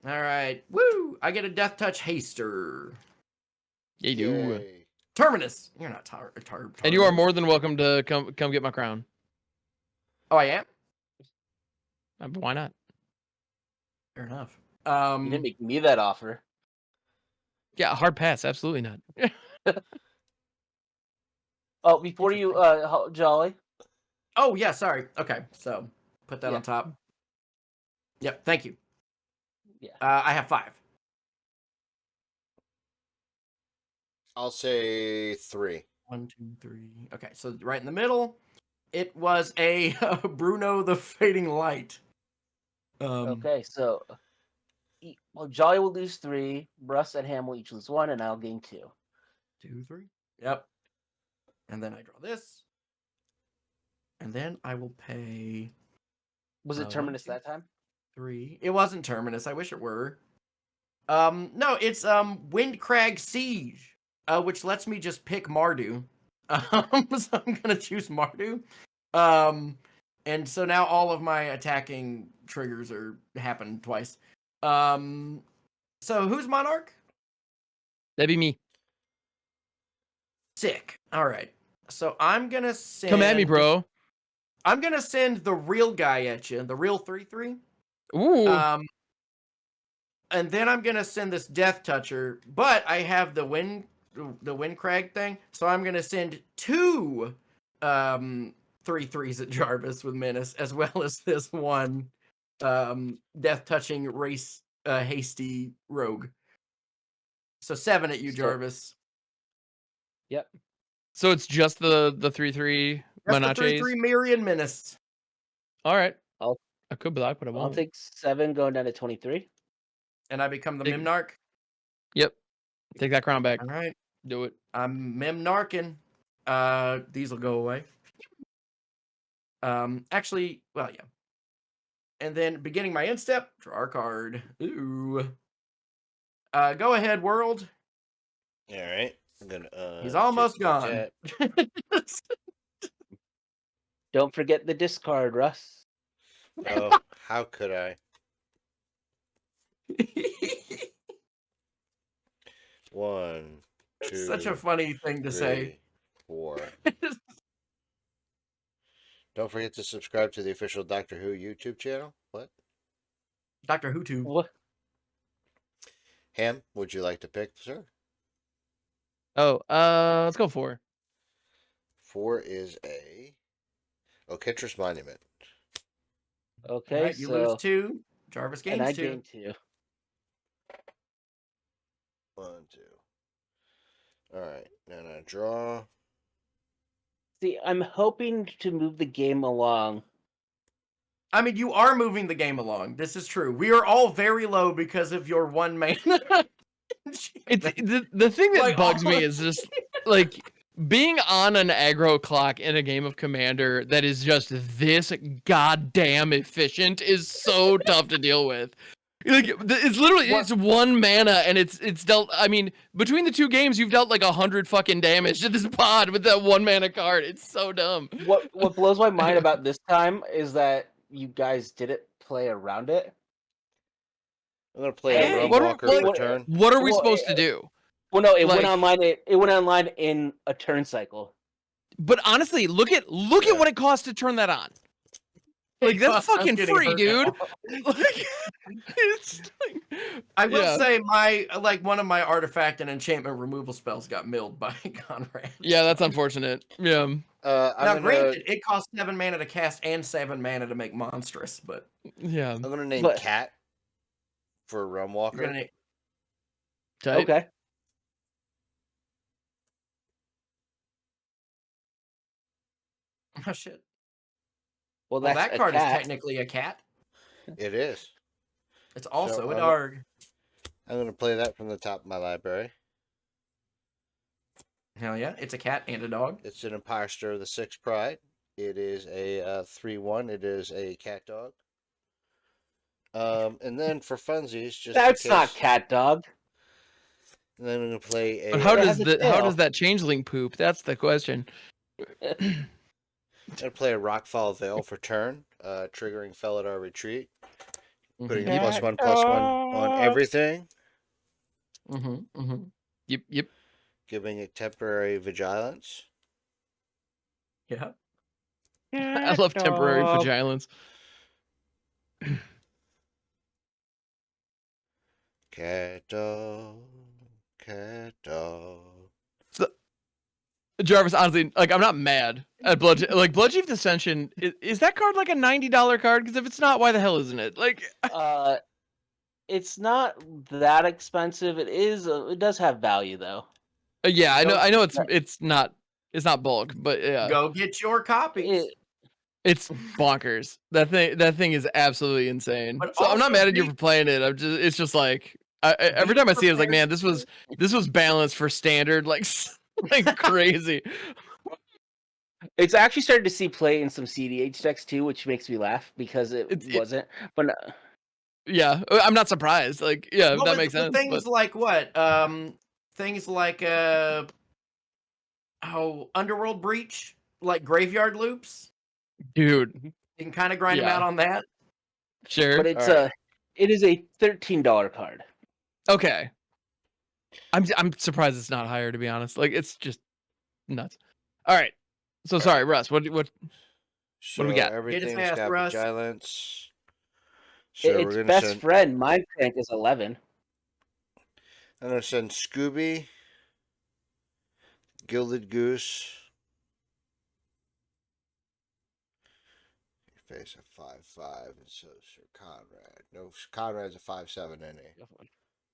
All right. Woo! I get a Death Touch Haster. Yeah, you do. Yay. Terminus. You're not tired. And you are more than welcome to come get my crown. Oh, I am? But why not? Fair enough. You didn't make me that offer. Yeah, hard pass. Absolutely not. Oh, before you, Jolly. Oh yeah, sorry. Okay, so put that Yeah. on top. Yep, thank you. Yeah. I have 5. I'll say 3. 1, 2, 3. Okay, so right in the middle, it was a Bruno the Fading Light. Okay, so well, Jolly will lose 3. Russ and Ham will each lose 1, and I'll gain 2. 2, 3. Yep. And then I draw this, and then I will pay. Was it 1, Terminus 2, that time? 3. It wasn't Terminus. I wish it were. No, it's Windcrag Siege, which lets me just pick Mardu. So I'm gonna choose Mardu. And so now all of my attacking triggers happen twice. So who's Monarch? That'd be me. Sick. All right. So I'm gonna send. Come at me, bro. I'm gonna send the real guy at you, the real 3/3. Ooh. And then I'm gonna send this Death Toucher, but I have the Windcrag thing, so I'm gonna send 2 3/3s at Jarvis with Menace, as well as this one Death Touching race hasty rogue. So 7 at you, Jarvis. Yep. So it's just the 3/3 That's the Menaces. 3/3 Myriad Menace. All right. I'll- I could block, but I I'll won't. take 7 going down to 23. And I become the Take- Mimnarch. Yep. Take that crown back. All right. Do it. I'm Mimnarchin. These will go away. Actually, well, yeah. And then beginning my end step, draw a card. Ooh. Go ahead, world. All right. I'm gonna. He's almost gone. Don't forget the discard, Russ. Oh, how could I? 1, 2. It's such a funny thing to say. 4. Don't forget to subscribe to the official Doctor Who YouTube channel. What? Doctor Who tube. What? Ham, would you like to pick, sir? Oh, let's go 4. 4 is a Okitris Monument. Okay, Right, you so lose 2. Jarvis gains and I 2. gain 2. 1, 2. All right, now I draw. See, I'm hoping to move the game along. I mean, you are moving the game along. This is true. We are all very low because of your 1 mana. It's the thing that Like, bugs me all- is just like being on an aggro clock in a game of Commander that is just this goddamn efficient is so tough to deal with. Like it's literally it's 1 mana and it's dealt. I mean, between the 2 games, you've dealt like 100 fucking damage to this pod with that 1 mana card. It's so dumb. What blows my mind about this time is that you guys didn't play around it. I'm gonna play Hey, a Realm what are- Walker what- for turn. What are we Well, supposed to do? Well, no, it Like- went online. It went online in a turn cycle. But honestly, look at what it costs to turn that on. Like that's fucking getting free, hurt dude. now. Like, it's like, I will yeah. say one of my artifact and enchantment removal spells got milled by Conrad. Yeah, that's unfortunate. Yeah. I'm Now, gonna granted, it costs 7 mana to cast and 7 mana to make monstrous, but Yeah. I'm gonna name But- Cat for Realm Walker. you're gonna. Tight. Okay. Oh shit! Well, Well, that's that a card cat. is technically a cat. It is. It's also a I'm- dog. I'm gonna play that from the top of my library. Hell yeah, it's a cat and a dog. It's an Empire Stir of the Six Pride. It is a 3/1. It is a cat dog. And then for funsies, just That's in not case, cat dog. and then I'm gonna play a. But how It does has a how tail. does that changeling poop? That's the question. I'm gonna play a Rockfall Veil for turn, triggering Felidar Retreat, putting a Mhm. +1/+1 on everything, Mm-hmm. Mm-hmm. Yep. giving it temporary vigilance. Yeah. I love temporary Dog. vigilance. Cat dog, cat dog. Jarvis, honestly, like I'm not mad at Bloodchief Ascension. Is that card like a $90 card? Because if it's not, why the hell isn't it? Like, it's not that expensive. It is. It does have value though. Yeah, I know it's not bulk, but yeah, Go get your copies. It's bonkers. That thing is absolutely insane. But So I'm not also mad at you for playing it. It's just like every time I see it, it's like, man, this was balanced for standard, like crazy. It's actually started to see play in some CDH decks too, which makes me laugh because it wasn't. But yeah, I'm not surprised. Like, yeah, that makes sense. Things like what? Things like Underworld Breach, like Graveyard Loops. Dude, you can kind of grind them out on that. Sure, but it's it is a $13 card. Okay, I'm surprised it's not higher, to be honest. Like, it's just nuts. All right, so sorry, Russ. What do we got? Everything's got vigilance. So its best friend, Mind Crank, is 11. I'm gonna send Scooby, Gilded Goose. You face a 5/5, and so Sir Conrad. No, Conrad's a 5/7, isn't he?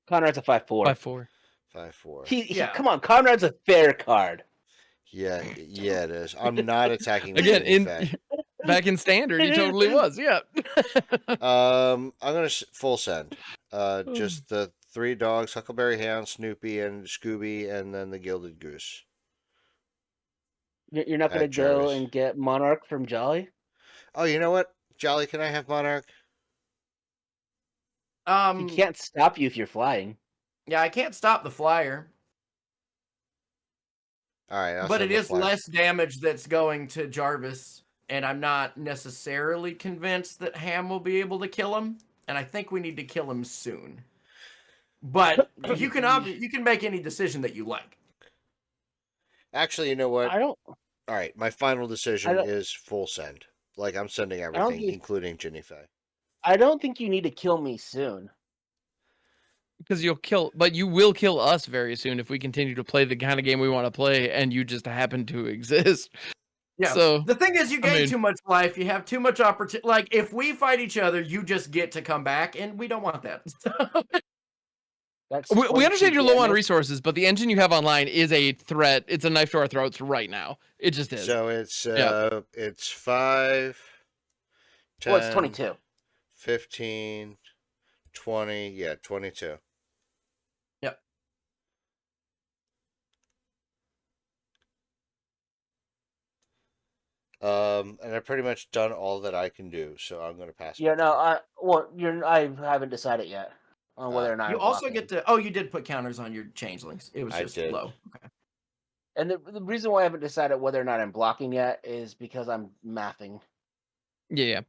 Conrad's a 5/4. 5/4. 5/4. Come on, Conrad's a fair card. Yeah, it is. I'm not attacking again back in standard. He totally was. Yeah. I'm gonna full send. Just the 3 dogs: Huckleberry Hound, Snoopy, and Scooby, and then the Gilded Goose. You're not gonna go and get Monarch from Jolly? Oh, you know what, Jolly? Can I have Monarch? He can't stop you if you're flying. Yeah, I can't stop the flyer. All right, but it is less damage that's going to Jarvis, and I'm not necessarily convinced that Ham will be able to kill him. And I think we need to kill him soon. But you can make any decision that you like. Actually, you know what? I don't. All right, my final decision is full send. Like, I'm sending everything, including Ginny Faye. I don't think you need to kill me soon. Because you will kill us very soon if we continue to play the kind of game we want to play, and you just happen to exist. Yeah. So the thing is, you gain too much life. You have too much opportunity. Like, if we fight each other, you just get to come back, and we don't want that. We understand you're low on resources, but the engine you have online is a threat. It's a knife to our throats right now. It just is. So it's 5, 10, well, it's 22. 15, 20, 22. Yep. And I've pretty much done all that I can do, so I'm going to pass. Yeah, no, I haven't decided yet on whether or not you also get to. Oh, you did put counters on your changelings. It was just low. Okay. And the reason why I haven't decided whether or not I'm blocking yet is because I'm mathing. Yeah.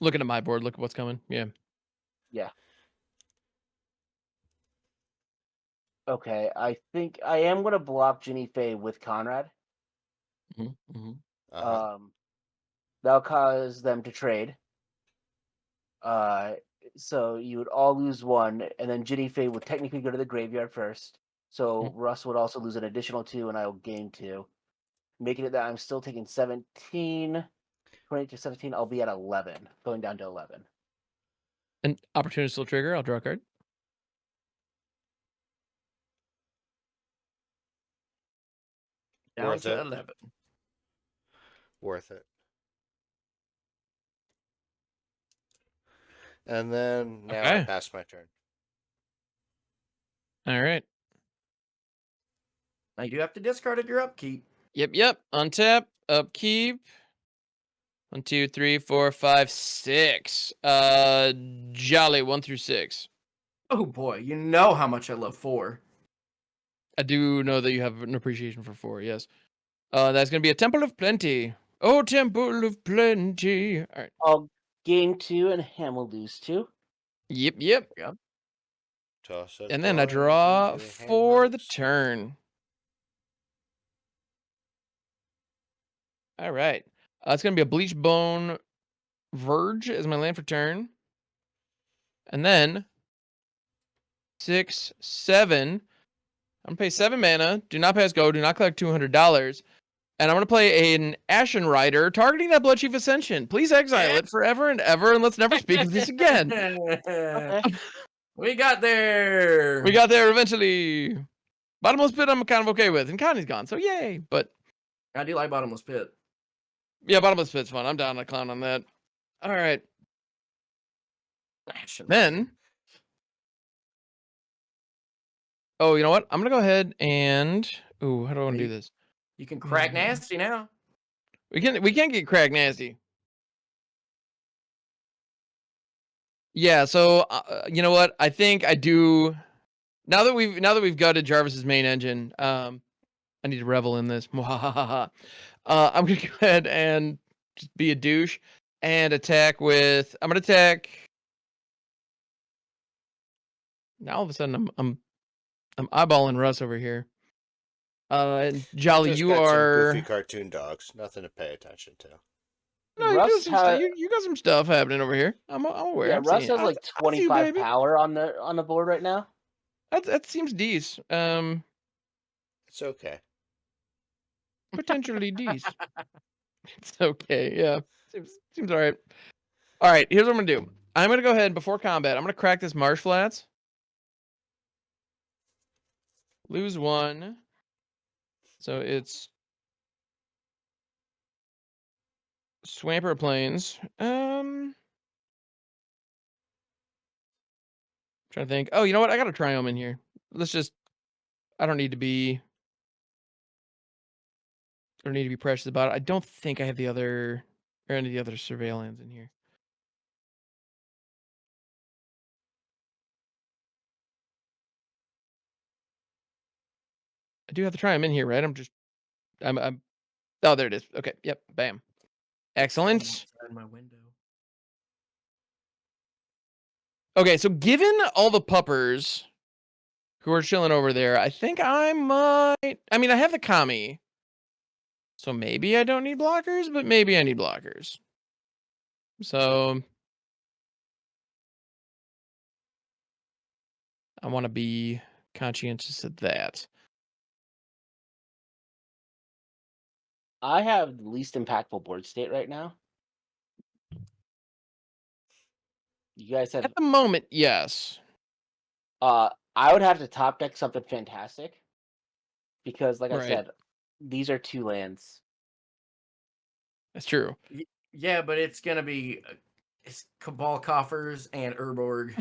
Looking at my board, look at what's coming. Yeah. Yeah. Okay, I think I am going to block Ginny Faye with Conrad. That'll cause them to trade. So you would all lose 1, and then Ginny Faye would technically go to the graveyard first. So Russ would also lose an additional 2, and I will gain 2. Making it that I'm still taking 17. 20 to 17, I'll be at 11, going down to 11. An opportunity still trigger. I'll draw a card. Down to 11. Worth it. And then now I pass my turn. All right. Now you have to discard at your upkeep. Yep. Untap, upkeep. 1, 2, 3, 4, 5, 6. Jolly 1 through 6. Oh boy, you know how much I love 4. I do know that you have an appreciation for 4. Yes. That's gonna be a Temple of Plenty. Oh, Temple of Plenty. All right. I'll gain 2 and Ham will lose 2. Yep. Toss it. And then I draw for the turn. All right. It's going to be a Bleach Bone Verge as my land for turn. And then 6, 7. I'm I'm gonna pay 7 mana. Do not pass go. Do not collect $200. And I'm gonna play an Ashen Rider targeting that Bloodchief Ascension. Please exile it forever and ever, and let's never speak of this again. Okay. We got there. We got there eventually. Bottomless Pit I'm kind of okay with, and Connie's gone, so yay. But I do like Bottomless Pit. yeah, Bottomless Pit's fun. I'm down to clown on that. All right. Then, oh, you know what? I'm gonna go ahead and how do I want to do this? You can crack nasty now. We can't get crack nasty. Yeah, so you know what? I think I do. Now that we've gutted Jarvis's main engine, I need to revel in this. I'm gonna go ahead and just be a douche and attack with. I'm gonna attack. Now all of a sudden I'm eyeballing Russ over here. And Jolly, Just you got some are. goofy cartoon dogs. Nothing to pay attention to. No, you got some stuff happening over here. I'm aware. Yeah, I'm Russ seeing has like I see you, 25 baby. power on the board right now. That seems decent. It's okay. Potentially decent. It's okay. Yeah, seems all right. All right, here's what I'm gonna do. I'm gonna go ahead before combat. I'm gonna crack this Marsh Flats. Lose 1. So it's Swamper Plains. Trying to think. Oh, you know what? I got a Triome in here. Let's just. I don't need to be precious about it. I don't think I have the other or any of the other surveillance in here. I do have to try them in here, right? I'm oh, there it is. Okay, yep, bam. Excellent. Outside my window. Okay, so given all the puppers who are chilling over there, I think I might. I mean, I have the Kami, so maybe I don't need blockers, but maybe I need blockers. So I want to be conscientious of that. I have the least impactful board state right now. You guys have At the moment, yes. I would have to top deck something fantastic because, like I Right. said, these are 2 lands. That's true. Yeah, but it's gonna be it's Cabal Coffers and Urborg.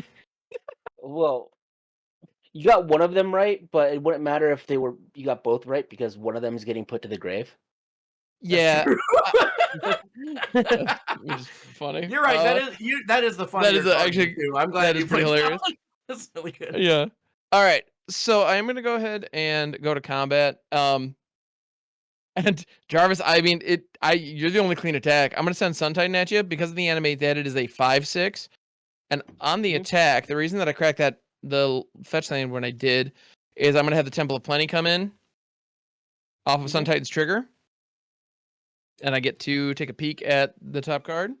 Well, you got one of them right, but it wouldn't matter if you got both right because one of them is getting put to the grave. Yeah, That's which is funny. You're right. That is the funnier that is card actually too. I'm glad that you is pretty played that hilarious. one. That's really good. Yeah. All right. So I'm gonna go ahead and go to combat. And Jarvis, I mean, you're the only clean attack. I'm gonna send Sun Titan at you because of the animate that it is a 5/6, and on the attack, the reason that I cracked the fetch lane when I did is I'm gonna have the Temple of Plenty come in off of Sun Titan's trigger, and I get to take a peek at the top card.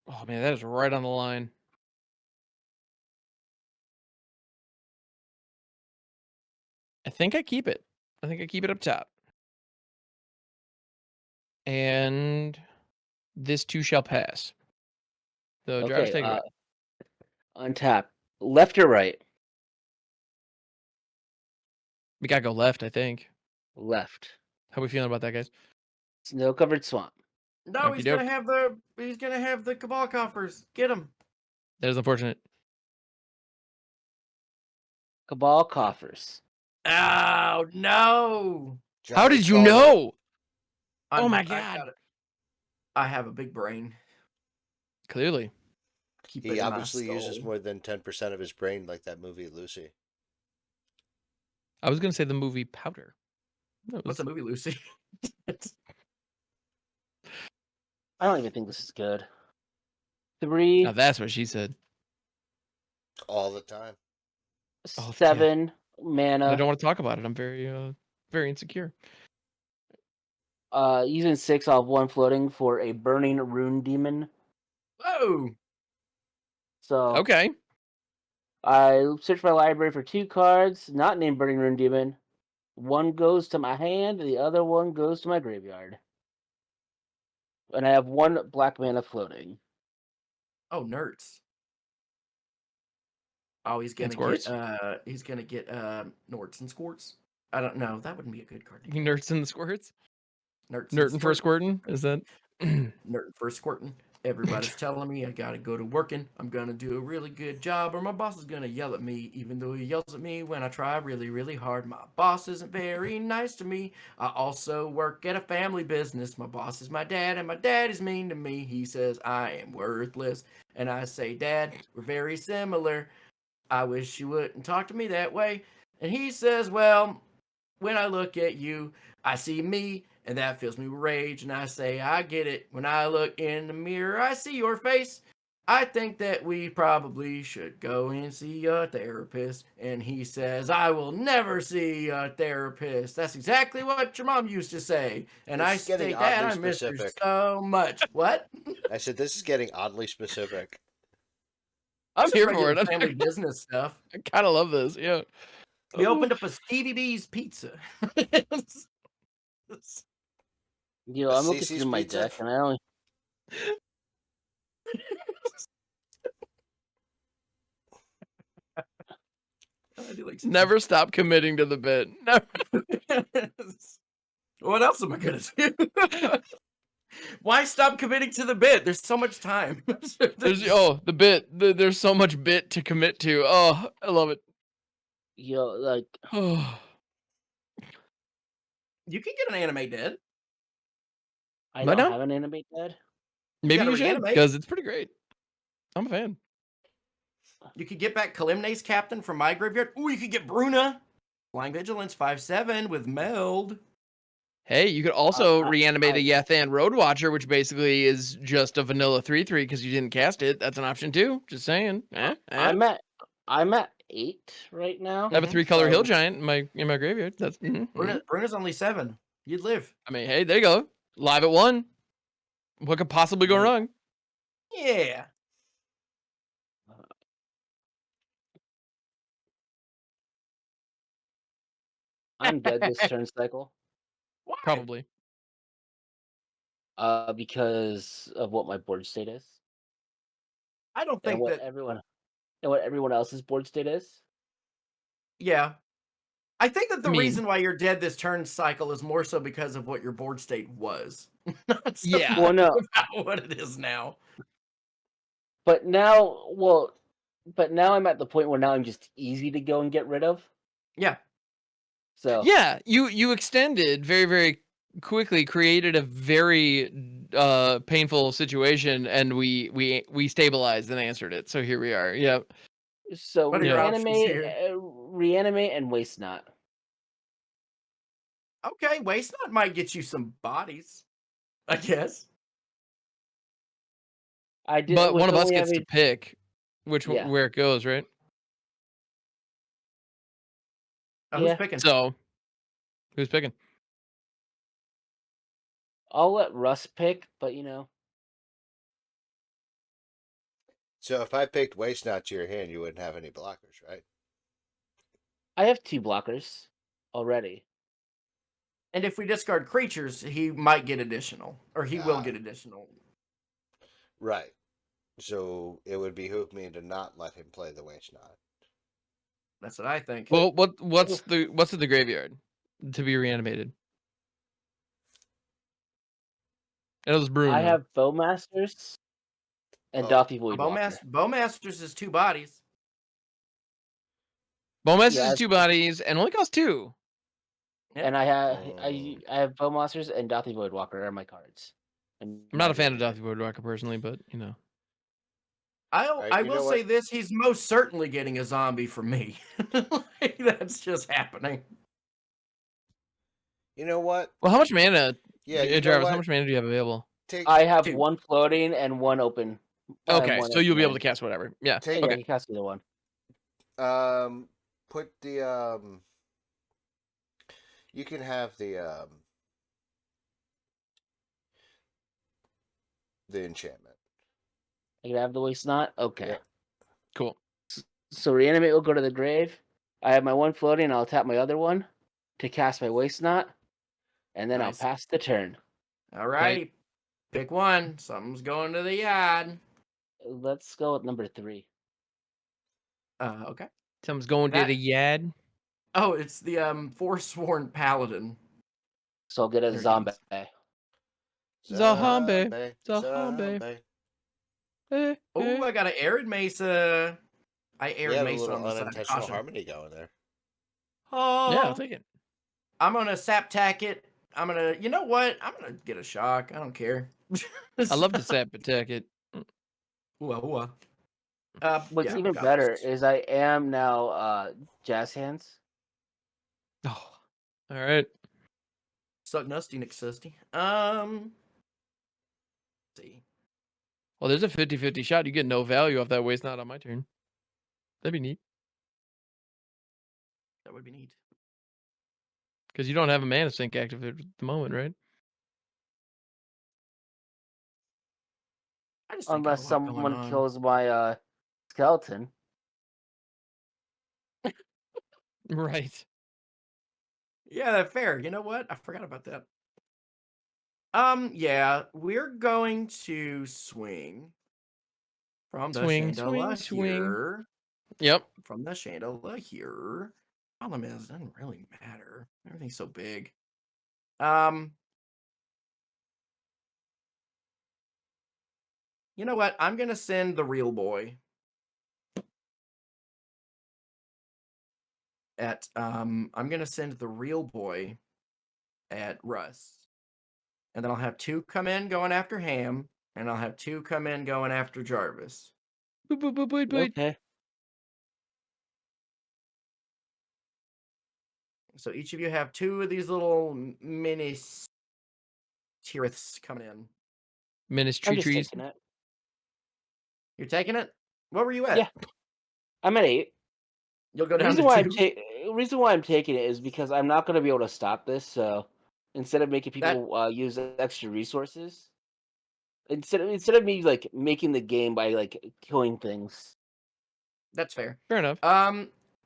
Oh man, that is right on the line. I think I keep it. I think I keep it up top. And this too shall pass. So Jarvis, take it away. Untap. Left or right? We gotta go left, I think. Left. How we feeling about that, guys? Snow covered swamp. No, he's gonna have the Cabal Coffers. Get him. That is unfortunate. Cabal coffers. Oh no! How did you know? Oh my I god! I have a big brain. Clearly, He obviously uses more than 10% of his brain, like that movie Lucy. I was gonna say the movie Powder. What's the movie, Lucy? I don't even think this is good. 3. Now that's what she said. All the time. 7 mana. I don't want to talk about it. I'm very insecure. Using 6 off 1 floating for a burning rune demon. Whoa! So Okay. I search my library for 2 cards, not named Burning Rune Demon. One goes to my hand, the other one goes to my graveyard. And I have 1 black mana floating. Oh, nerds. Oh, he's gonna Squirts? get Norts and Squirts. I don't know. That wouldn't be a good card to get. Nerds and the squirts? Nerds and Nertin for Squirts. squirting? Is that? Nerd for squirting. Everybody's telling me I gotta go to working. I'm gonna do a really good job, or my boss is gonna yell at me, even though he yells at me when I try really, really hard. My boss isn't very nice to me. I also work at a family business. My boss is my dad, and my dad is mean to me. He says I am worthless, and I say, Dad, we're very similar. I wish you wouldn't talk to me that way. And he says, well, when I look at you, I see me, and that fills me with rage. And I say, I get it. When I look in the mirror, I see your face. I think that we probably should go and see a therapist. And he says, I will never see a therapist. That's exactly what your mom used to say. And This I is getting say, Dad, oddly I miss her specific. so much. What? I said this is getting oddly specific. I'm Just here for regular it. family business stuff. I kind of love this. Yeah. We opened up a Stevie B's pizza. You know, A I'm looking Cece's through my pizza? deck, and I only I do like Never stop committing to the bit. Never. What else am I gonna do? Why stop committing to the bit? There's so much time. The bit. There's so much bit to commit to. Oh, I love it. you know, like Oh, You can get an anime dead. I Am I don't done? have an animate dead. maybe gotta you should, reanimate. because it's pretty great. I'm a fan. You could get back Kalimne's captain from my graveyard. Ooh, you could get Bruna. Flying Vigilance 5/7 with Meld. Hey, you could also I- reanimate I- a Yathan Roadwatcher, which basically is just a vanilla 3/3 because you didn't cast it. That's an option too. Just saying. I'm at 8 right now. I have a 3-color so- hill giant in my graveyard. That's Bruna's only 7. You'd live. I mean, hey, there you go. Live at 1. What could possibly go Yeah. wrong? Yeah. I'm dead this turn cycle. Why? Probably. Because of what my board state is, I don't and think what that. everyone else's board state is. Yeah. I think that the I mean- reason why you're dead this turn cycle is more so because of what your board state was. Not so Yeah. Well, no, about what it is now. but now I'm at the point where now I'm just easy to go and get rid of. Yeah. So Yeah, you extended very, very quickly, created a very painful situation, and we stabilized and answered it. So here we are. Yep. so What are your options here? reanimate and waste not. Okay, Waste Not might get you some bodies, I guess. I did, But with one of us only gets to having- pick which Yeah. where it goes, right? Oh, Yeah. who's picking? So who's picking? I'll let Russ pick, but you know, So if I picked Waste Not to your hand, you wouldn't have any blockers, right? I have 2 blockers already. And if we discard creatures, he might get additional, or he will Ah. get additional. Right. So it would behoove me to not let him play the Waste Not. That's what I think. Well, what's in the graveyard to be reanimated? It was Bruno. I have Bowmasters and Oh, Dothy Voidwalker. Bowmasters is 2 bodies. Bowmasters Yeah, is 2 bodies and only costs 2. Yep. And I have Oh. I have Bowmasters and Dothy Voidwalker are my cards. I'm not a fan of Dothy Woodwalker personally, but you know. I you will know say what? this: he's most certainly getting a zombie from me. Like, that's just happening. You know what? Well, how much mana? Yeah, you know Jarvis, how what? much mana do you have available? Take I have 2. 1 floating and 1 open. Okay, one so you'll be able to open. cast whatever. Yeah. Take- Yeah, Okay. you cast either one. put the you can have the enchantment. I can have the waste not. Okay. Yeah. Cool. So reanimate will go to the grave. I have my one floating, and I'll tap my other one to cast my waste knot, and then I'll Nice. pass the turn. All righty. Pick one. Something's going to the yard. Let's go with number 3. Okay. Something's going to the yad. Oh, it's the Forsworn Paladin. So I'll get a There it zombie. is. Zombie. Oh, I got an Arid Mesa. I We Arid have a Mesa little on the side of unintentional caution. harmony going there. Oh, Yeah, I'll take it. I'm gonna sap tack it. I'm gonna, you know what? I'm gonna get a shock. I don't care. I love to sap attack it. What's What's even better is I am now Jazz Hands. Oh, all right. Suck Nusty, Nick Susty. See. Well, there's a 50-50 shot. You get no value off that waste knot on my turn. That'd be neat. That would be neat. Because you don't have a mana sink active at the moment, right? I just think Unless got a lot going someone on. kills my skeleton. Right. Yeah, that's fair. You know what? I forgot about that. Yeah, we're going to swing from the chandelier here. Yep. From the chandelier here. Problem is, it doesn't really matter. Everything's so big. You know what? I'm gonna send the real boy at I'm gonna send the real boy at Russ. And then I'll have 2 come in going after Ham, and I'll have 2 come in going after Jarvis. Okay. So each of you have 2 of these little mini Tiriths coming in. Ministry I'm just trees. taking it. You're taking it? What were you at? Yeah. I'm at 8. You'll go The down reason to why 2? reason why I'm taking it is because I'm not going to be able to stop this. So instead of making people use extra resources, instead of me like making the game by like killing things. That's fair. Fair enough.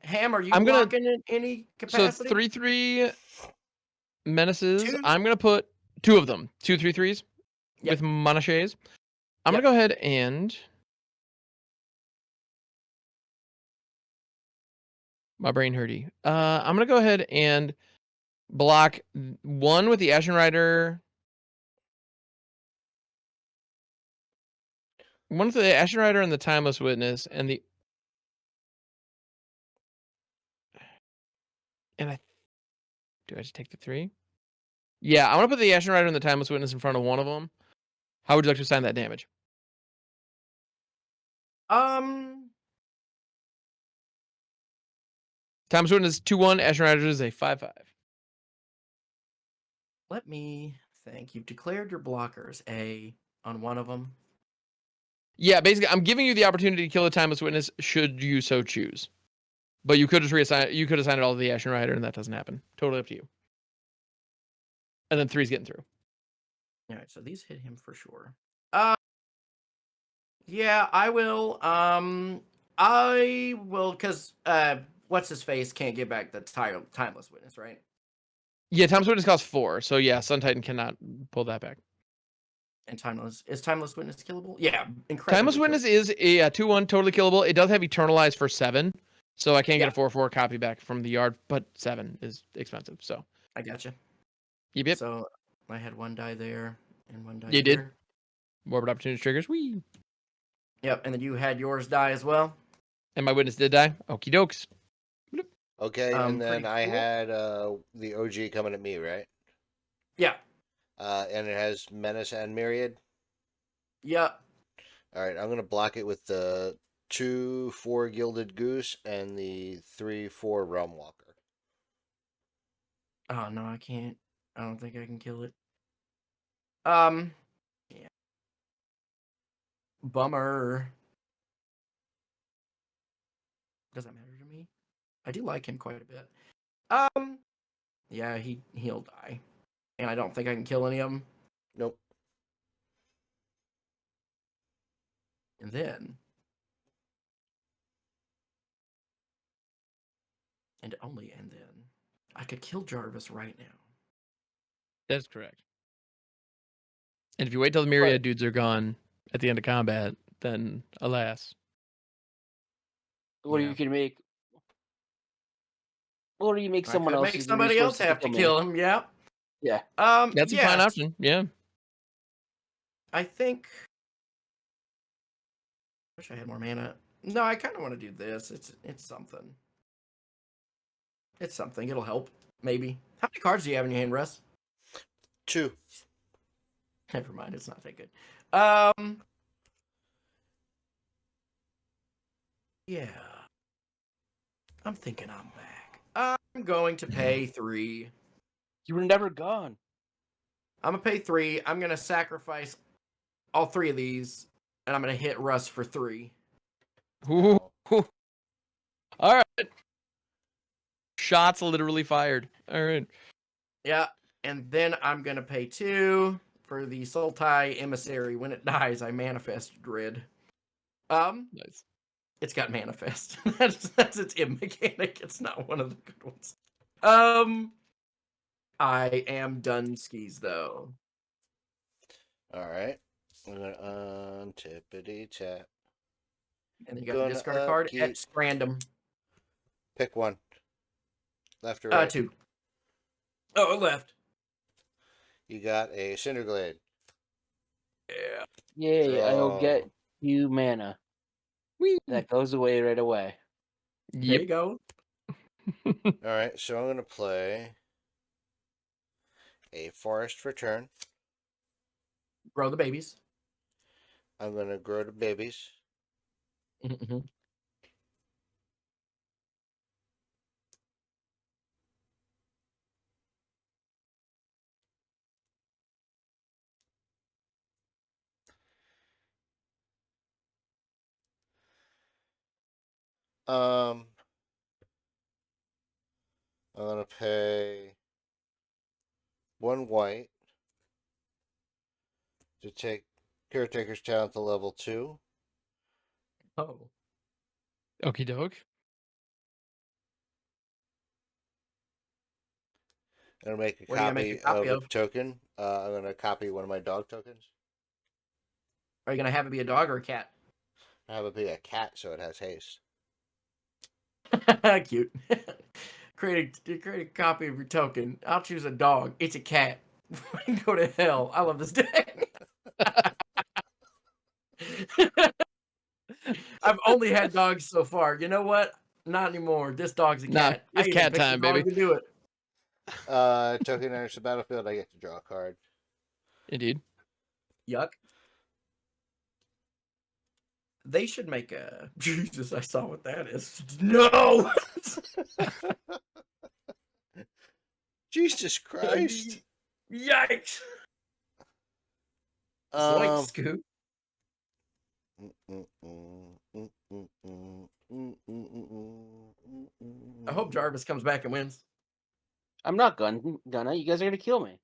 Ham, are you blocking in any capacity? So 3/3 menaces. 2? I'm gonna put 2 of them. 2 3/3s with Monaches. I'm gonna go ahead and my brain hurty. I'm gonna go ahead and block 1 with the Ashen Rider. 1 with the Ashen Rider and the Timeless Witness, and do I just take the 3? Yeah, I'm gonna put the Ashen Rider and the Timeless Witness in front of one of them. How would you like to assign that damage? Timeless Witness 2/1, Ashen Rider is a 5/5. Let me think. You've declared your blockers A on one of them. Yeah, basically, I'm giving you the opportunity to kill a Timeless Witness should you so choose. But you could just reassign. You could assign it all to the Ashen Rider, and that doesn't happen. Totally up to you. And then 3's getting through. All right, so these hit him for sure. Yeah, I will. Because what's his face can't get back the Timeless Witness, right? Yeah, Timeless Witness costs 4, so yeah, Sun Titan cannot pull that back. And Timeless Witness killable? Yeah, incredible. Timeless Witness is a 2/1, totally killable. It does have Eternalize for 7, so I can't get a 4/4 copy back from the yard, but 7 is expensive. So I gotcha. Yep. So I had 1 die there and 1 die. You did. Morbid Opportunity triggers. Wee. Yep, and then you had yours die as well. And my witness did die. Okie dokes. Okay, and then I had the OG coming at me, right? Yeah. And it has Menace and Myriad? Yep. Alright, I'm going to block it with the 2/4 Gilded Goose and the 3/4 Realm Walker. Oh, no, I can't. I don't think I can kill it. Yeah. Bummer. Doesn't matter to me. I do like him quite a bit. Yeah, he'll die. And I don't think I can kill any of them. Nope. And then and then I could kill Jarvis right now. That's correct. And if you wait till the myriad dudes are gone at the end of combat, then alas. Or you can make. Or you make someone I could else make use the somebody else resources have to kill me. kill him. Yeah. Yeah. That's a fine option. Yeah. I think. Wish I had more mana. No, I kind of want to do this. It's something. It's something. It'll help. Maybe. How many cards do you have in your hand, Russ? 2. Never mind. It's not that good. Yeah. I'm thinking I'm back. I'm going to pay 3. You were never gone. I'm going to pay 3. I'm going to sacrifice all 3 of these, and I'm going to hit Russ for 3. Ooh. All right. Shots literally fired. All right. Yeah. And then I'm going to pay 2 for the Sultai Emissary. When it dies, I manifest Dread. Nice. It's got manifest. that's its M mechanic. It's not one of the good ones. I am done skis though. All right. I'm gonna untippity tap. And you got to discard a card at random. Pick one. Left or right? 2. Oh, left. You got a Cinderglade. Yeah. Yay! I'll get you mana. Whee. That goes away right away. There you go. All right, so I'm going to play a Forest for turn. Grow the babies. I'm going to grow the babies. Mm-hmm. I'm going to pay 1 white to take Caretaker's Talent to level 2. Oh. Okie doke. I'm going to make a What are you gonna make a copy copy of of? a token. I'm going to copy one of my dog tokens. Are you gonna have it be a dog or a cat? Have it be a cat so it has haste. Cute. create a copy of your token. I'll choose a dog. It's a cat. Go to hell. I love this deck. I've only had dogs so far. You know what? Not anymore. This dog's a cat. It's cat time, baby. To do it. Token enters the battlefield. I get to draw a card. Indeed. Yuck. They should make a... Jesus, I saw what that is. No! Jesus Christ. Yikes! Zoink, Scoop. I hope Jarvis comes back and wins. I'm not gonna. You guys are gonna kill me.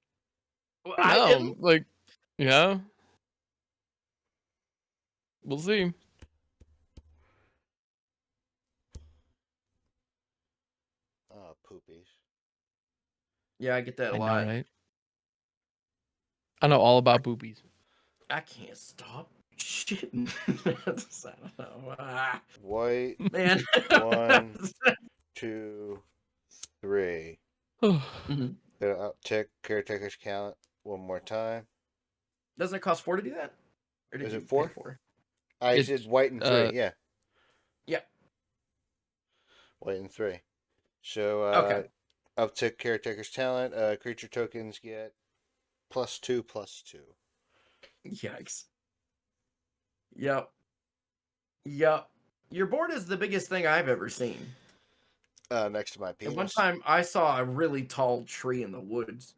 Well, No, like, yeah. We'll see. Oh, poopies. Yeah, I get that a I know, lot. right? I know all about boobies. I can't stop shitting. I don't know. White. Man. 1, 2, 3. Mhm. Gonna uptick Caretaker's Talent one more time. Doesn't it cost 4 to do that? Or Is you it 4? pay 4? I said white and 3, yeah. Yeah. White and 3. So, Okay. uptick Caretaker's Talent. Creature tokens get +2/+2. Yikes. Yep. Yep. Your board is the biggest thing I've ever seen. Next to my penis. And one time I saw a really tall tree in the woods.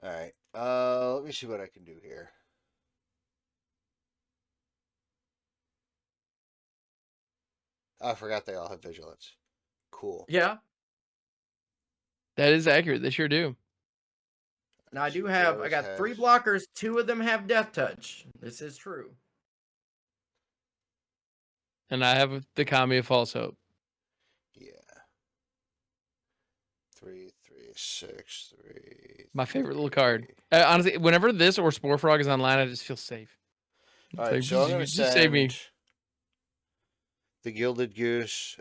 All right. Let me see what I can do here. I forgot they all have vigilance. Cool. Yeah. That is accurate. They sure do. Now I got 3 blockers. 2 of them have death touch. This is true. And I have the Kami of False Hope. Yeah. 3, 3, 6, 3. My favorite little 3. card. Honestly, whenever this or Spore Frog is online, I just feel safe. All right, so I'm going to save me. send the Gilded Goose.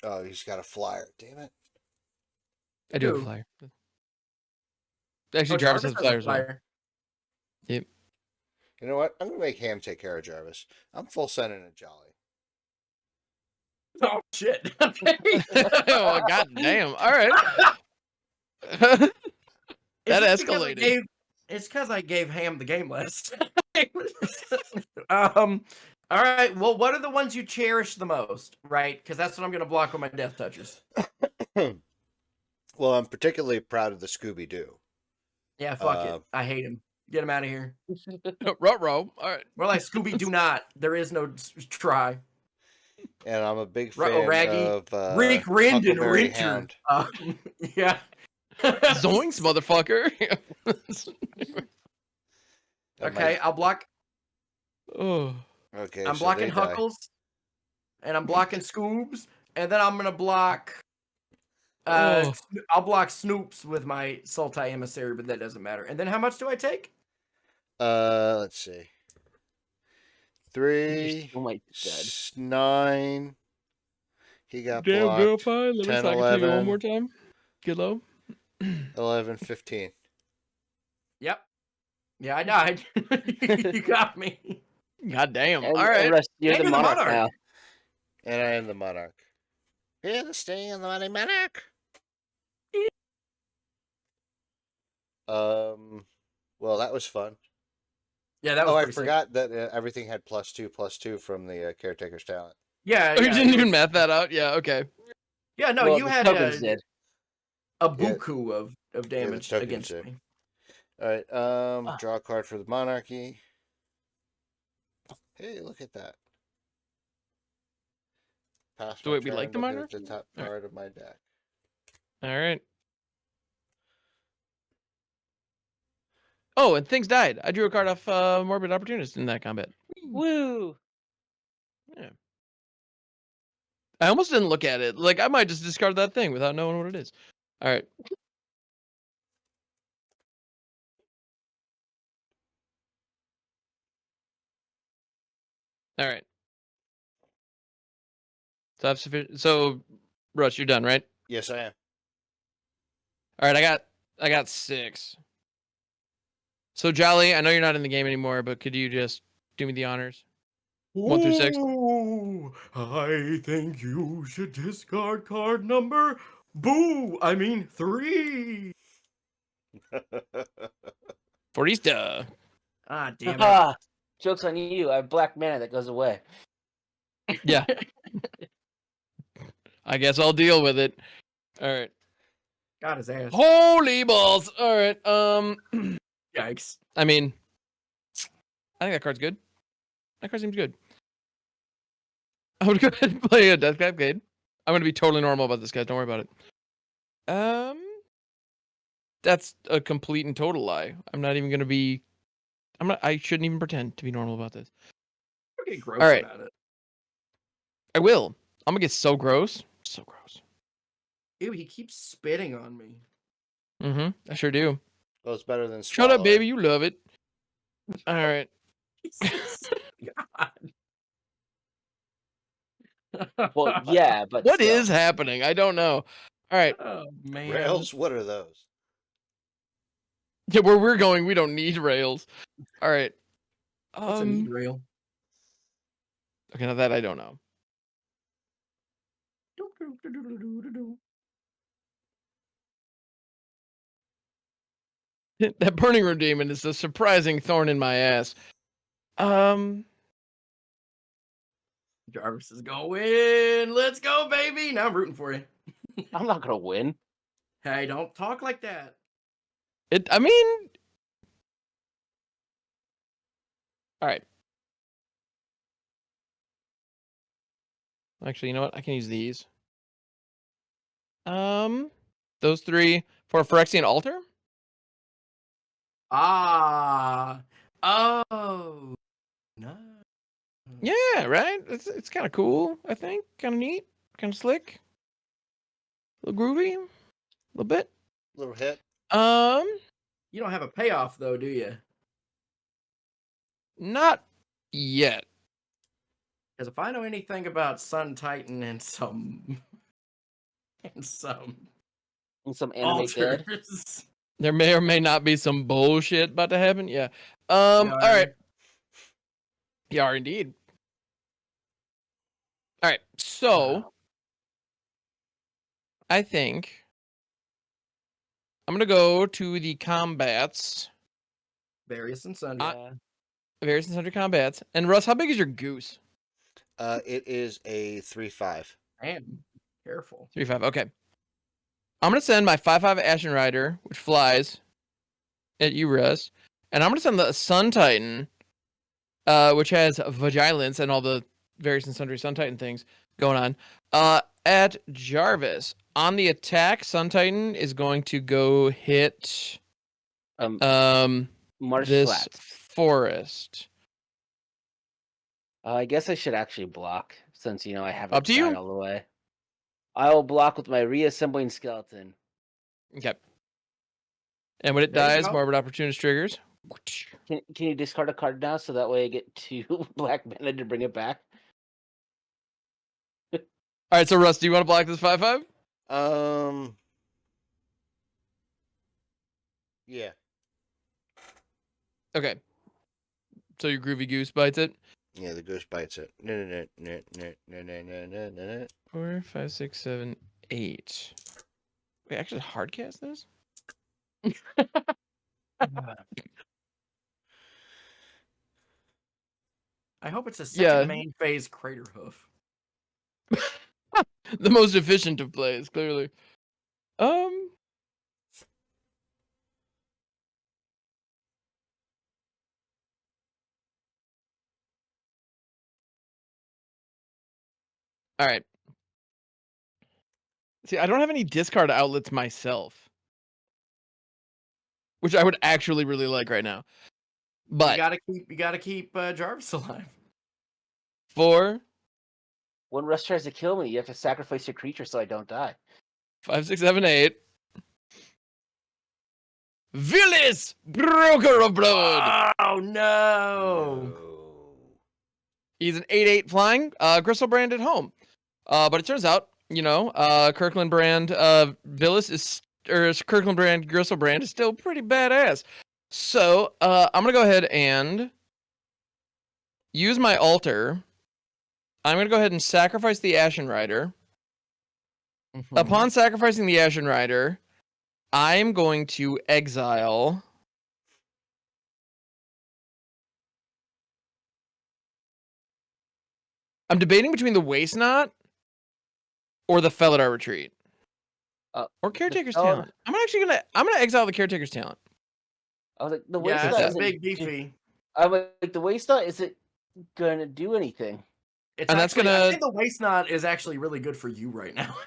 Oh, he's got a flyer. Damn it. I do have a flyer. Actually, Jarvis has a flyer as well. Yep. You know what? I'm going to make Ham take care of Jarvis. I'm full sending a Jolly. Oh shit! Okay. Oh, god damn! All right. That escalated. It's because I gave Ham the game list. All right. Well, what are the ones you cherish the most? Right? Because that's what I'm going to block with my Death Touchers. Well, I'm particularly proud of the Scooby Doo. Yeah, fuck it. I hate him. Get him out of here. Ruh-roh. All right. We're like Scooby Do Not. There is no try. And I'm a big fan Raggy. of Rick Rendon Huckleberry Richard. Hound. Yeah. Zoinks, motherfucker. Okay, I'll block. Oh. Okay, I'm so blocking they die. Huckles, and I'm blocking Scoobs, and then I'm gonna block. I'll block Snoops with my Sultai Emissary, but that doesn't matter. And then how much do I take? Let's see. 3, Oh my god. 9. He got Damn, blocked. girl, fine. Let me 10, suck it to you 11. one more time. Get low. 11, 15. Yep. Yeah, I died. You got me. God damn. And, All right. Russ, you're And the you're the monarch monarch. now. And I am the Monarch. Here to stay in the Mighty Monarch. Well, that was fun. Yeah, that was. Oh, I pretty sick. forgot that everything had +2/+2 from the Caretaker's talent. Yeah, Oh, you yeah, didn't even math that out? Yeah, okay. Yeah, no, Well, you the had tokens did. a buku of damage tokens against did. me. All right, draw a card for the Monarchy. Hey, look at that. Pass So my wait, we turn, like the look at Monarchy? the top card of my deck. All right. Oh, and things died. I drew a card off Morbid Opportunist in that combat. Woo! Yeah. I almost didn't look at it. Like, I might just discard that thing without knowing what it is. All right. All right. So I've sufficient. So, Russ, you're done, right? Yes, I am. All right. I got 6. So Jolly, I know you're not in the game anymore, but could you just do me the honors? 1 through 6. Ooh, I think you should discard card number 3. Forista. Ah, damn it. Ah, joke's on you. I have black mana that goes away. Yeah. I guess I'll deal with it. All right. Got his ass. Holy balls. All right. Yikes. I mean, I think that card's good. That card seems good. I'm gonna go ahead and play a Death Cascade. I'm gonna be totally normal about this, guys. Don't worry about it. That's a complete and total lie. I'm not even gonna be. I shouldn't even pretend to be normal about this. Get gross All right. about it. I will. I'm gonna get so gross. So gross. Ew, he keeps spitting on me. I sure do. Well, it's better than Shut up, swallowing. baby. You love it. All right. God. Well, yeah, but What still. is happening? I don't know. All right. Oh, man. Rails? What are those? Yeah, where we're going, we don't need rails. All right. What's a need rail? Okay, now that I don't know. That Burning Room Demon is a surprising thorn in my ass. Jarvis is going. Let's go, baby. Now I'm rooting for you. I'm not gonna win. Hey, don't talk like that. I mean, all right. Actually, you know what? I can use these. Those 3 for Phyrexian Altar. Ah. Oh. No. Yeah, right. It's kind of cool. I think kind of neat, kind of slick. A little groovy. A little bit. Little hit. You don't have a payoff though, do you? Not yet. Because if I know anything about Sun Titan and some Anime dead. altars, There may or may not be some bullshit about to happen. Yeah. Yarn. All right. Yeah, indeed. All right. So I think I'm gonna go to the combats. various and sundry. Various and sundry combats. And Russ, how big is your goose? It is a 3/5. Damn, careful. 3/5. Okay. I'm gonna send my 5/5 Ashen Rider, which flies at you, Russ, and I'm gonna send the Sun Titan, which has Vigilance and all the various and sundry Sun Titan things going on, at Jarvis. On the attack, Sun Titan is going to go hit Marsh this Flats. forest. I guess I should actually block since I haven't Up to you. tried all the way. I will block with my reassembling skeleton. Okay. And when it There you dies, go. Morbid Opportunist triggers. Can you discard a card now so that way I get 2 black mana to bring it back? All right, so Russ, do you want to block this 5/5? Yeah. Okay. So your Groovy Goose bites it. Yeah, the goose bites it. No. 4, 5, 6, 7, 8. Wait, actually hardcast this? I hope it's a second Yeah. main phase Crater Hoof. The most efficient of plays, clearly. All right. See, I don't have any discard outlets myself, which I would actually really like right now. But you gotta keep Jarvis alive. 4, When Russ tries to kill me, you have to sacrifice your creature so I don't die. 5, 6, 7, 8. Villis, Broker of Blood. Oh no! He's an 8/8 flying, Gristle Brand at home. But it turns out, Kirkland Brand Villis is, or Kirkland Brand Gristle Brand is still pretty badass. So I'm gonna go ahead and use my altar. I'm gonna go ahead and sacrifice the Ashen Rider. Mm-hmm. Upon sacrificing the Ashen Rider, I'm going to exile I'm debating between the Waste Knot or the Felidar Retreat. Or Caretaker's Talent. I'm gonna exile the Caretaker's Talent. I was like, the Waste Yeah, Knot it's isn't big beefy. I'm like, the Waste Knot isn't gonna do anything. It's And actually, that's gonna- I think the Waste Knot is actually really good for you right now.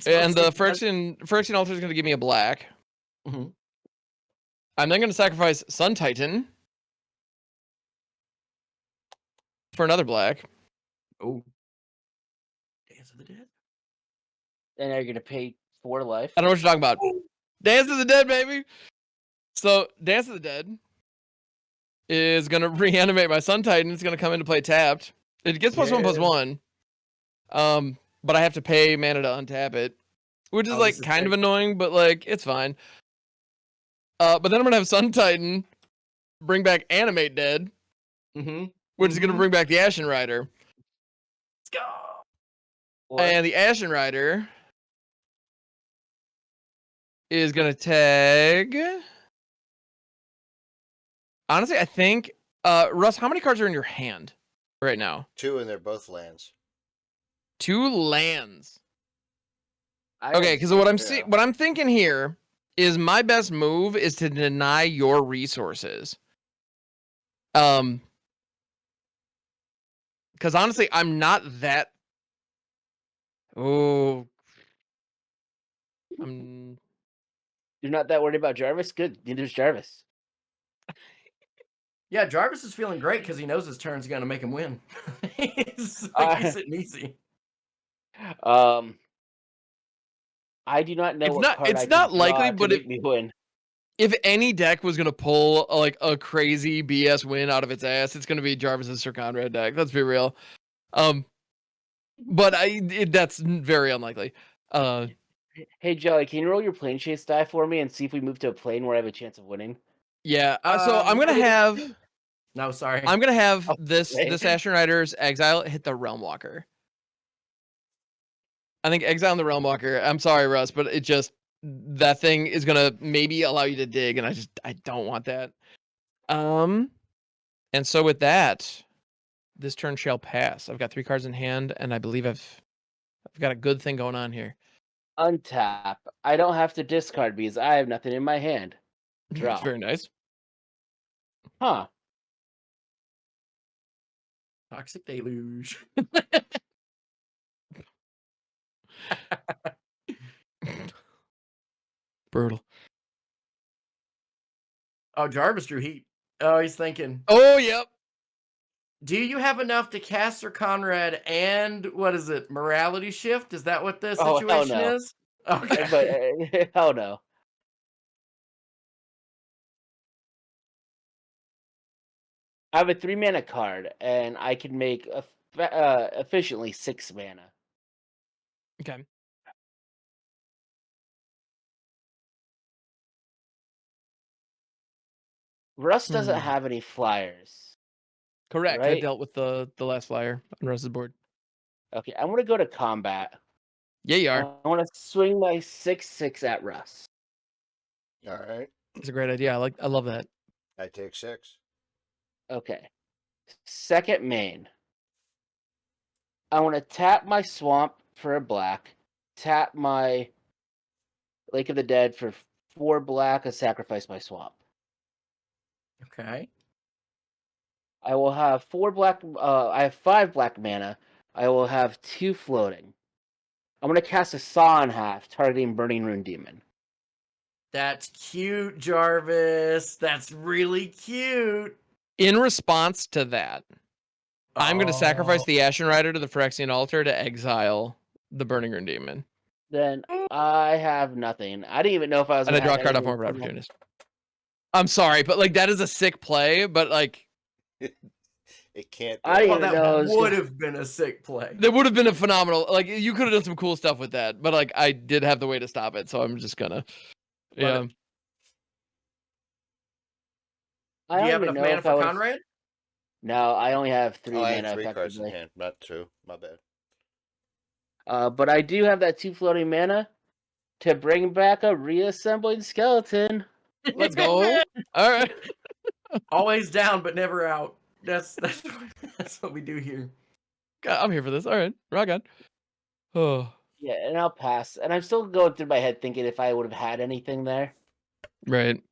And the Phyrexian Altar is going to give me a black. Mhm. I'm then going to sacrifice Sun Titan for another black. Oh, Dance of the Dead. And now you're gonna pay 4 life. I don't know what you're talking about. Dance of the Dead, baby. So Dance of the Dead is going to reanimate my Sun Titan. It's going to come into play tapped. It gets +1/+1. But I have to pay mana to untap it, which is like kind of annoying, but like it's fine. But then I'm gonna have Sun Titan bring back Animate Dead, which is gonna bring back the Ashen Rider. Let's go. And the Ashen Rider is gonna tag. Honestly, I think Russ, how many cards are in your hand right now? 2, and they're both lands. 2 lands. Okay, because what I'm thinking here is my best move is to deny your resources. Because honestly, I'm not that. Oh, You're not that worried about Jarvis? Good. Neither's Jarvis. Yeah, Jarvis is feeling great because he knows his turn's gonna make him win. He's sitting easy. I do not know It's what not. card I It's can not draw likely, to but make me win. if any deck was gonna pull like a crazy BS win out of its ass, it's gonna be Jarvis's Sir Conrad deck. Let's be real. But that's very unlikely. Hey Jelly, can you roll your plane chase die for me and see if we move to a plane where I have a chance of winning? Yeah. So I'm gonna have. No, sorry. I'm gonna have Oh, this okay. Ashen Rider's Exile hit the Realm Walker. I think Exile the Realm Walker. I'm sorry, Russ, but it just that thing is gonna maybe allow you to dig, and I don't want that. And so with that, this turn shall pass. I've got 3 cards in hand, and I believe I've got a good thing going on here. Untap. I don't have to discard because I have nothing in my hand. Draw. It's very nice. Huh. Toxic Deluge. Brutal. Oh, Jarvis drew heat. Oh, he's thinking. Oh, yep. Do you have enough to cast Sir Conrad and what is it? Morality Shift? Is that what the Oh, hell situation no. is? Okay. But hell no. I have a 3-mana card, and I can make efficiently 6 mana. Okay. Russ doesn't have any flyers. Correct. I Right? dealt with the last flyer on Russ's board. Okay, I'm gonna go to combat. Yeah, you are. I want to swing my 6/6 at Russ. All right. It's a great idea. I love that. I take 6. Okay. Second main. I want to tap my swamp for a black. Tap my Lake of the Dead for 4 black. And sacrifice my swamp. Okay. I will have 4 black. I have 5 black mana. I will have 2 floating. I'm gonna cast a Saw in half, targeting Burning Rune Demon. That's cute, Jarvis. That's really cute. In response to that, I'm going to sacrifice the Ashen Rider to the Phyrexian altar to exile the Burning Rune Demon. Then I have nothing. I didn't even know if I was. And I Gonna draw a have card off anything more from opportunities. I'm sorry, but like that is a sick play, but like It can't. I didn't Well, even that know. would have been a sick play. that would have been a phenomenal. Like you could have done some cool stuff with that, but like I did have the way to stop it, so I'm just gonna. Yeah. Love I Do don't you have even enough know mana if I for would. Conrad? No, I only have 3 Oh, I mana had 3 cards in effectively. hand, not 2. My bad. But I do have that 2 floating mana to bring back a reassembling skeleton. Let's go. All right. Always down, but never out. That's what we do here. God, I'm here for this. All right. Rock on. Oh. Yeah, and I'll pass. And I'm still going through my head thinking if I would have had anything there. Right.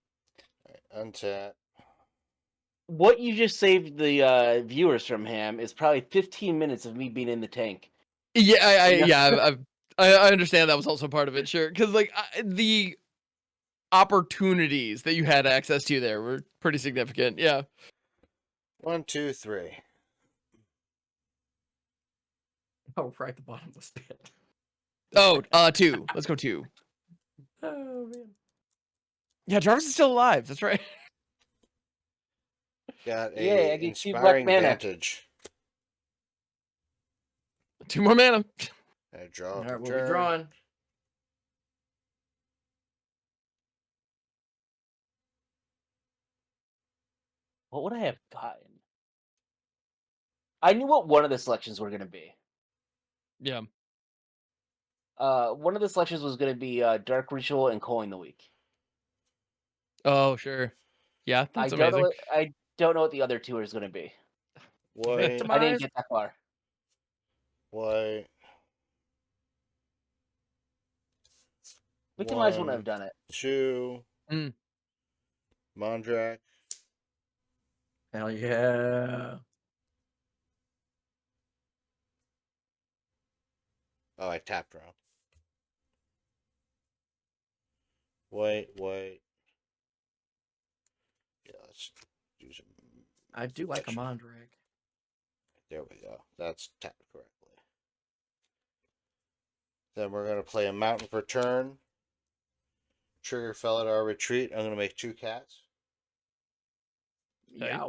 Untap. What you just saved the viewers from him is probably 15 minutes of me being in the tank. Yeah, You know? I understand that was also part of it, sure. Because like the opportunities that you had access to there were pretty significant. Yeah. 1, 2, 3. Oh, right at the bottom of the spit. Oh, 2. Let's go 2. Oh man. Yeah, Jarvis is still alive. That's right. Got Yeah, a I get 2 black inspiring mana. vantage. 2 more mana. I draw. All right, we'll turn. be drawing. What would I have gotten? I knew what one of the selections were going to be. Yeah. One of the selections was going to be Dark Ritual and Coin the Week. Oh, sure. Yeah, that's I don't amazing. know. I don't know what the other 2 is going to be. White. I didn't get that far. White. Victimize wouldn't have done it. 2. Mm. Mondrak. Hell yeah. Oh, I tapped wrong. White. Yeah, let's do some. I do like a protection. Mondrak. There we go. That's tapped correctly. Then we're going to play a mountain for turn. Trigger fell at our retreat. I'm going to make 2 cats. Yeah.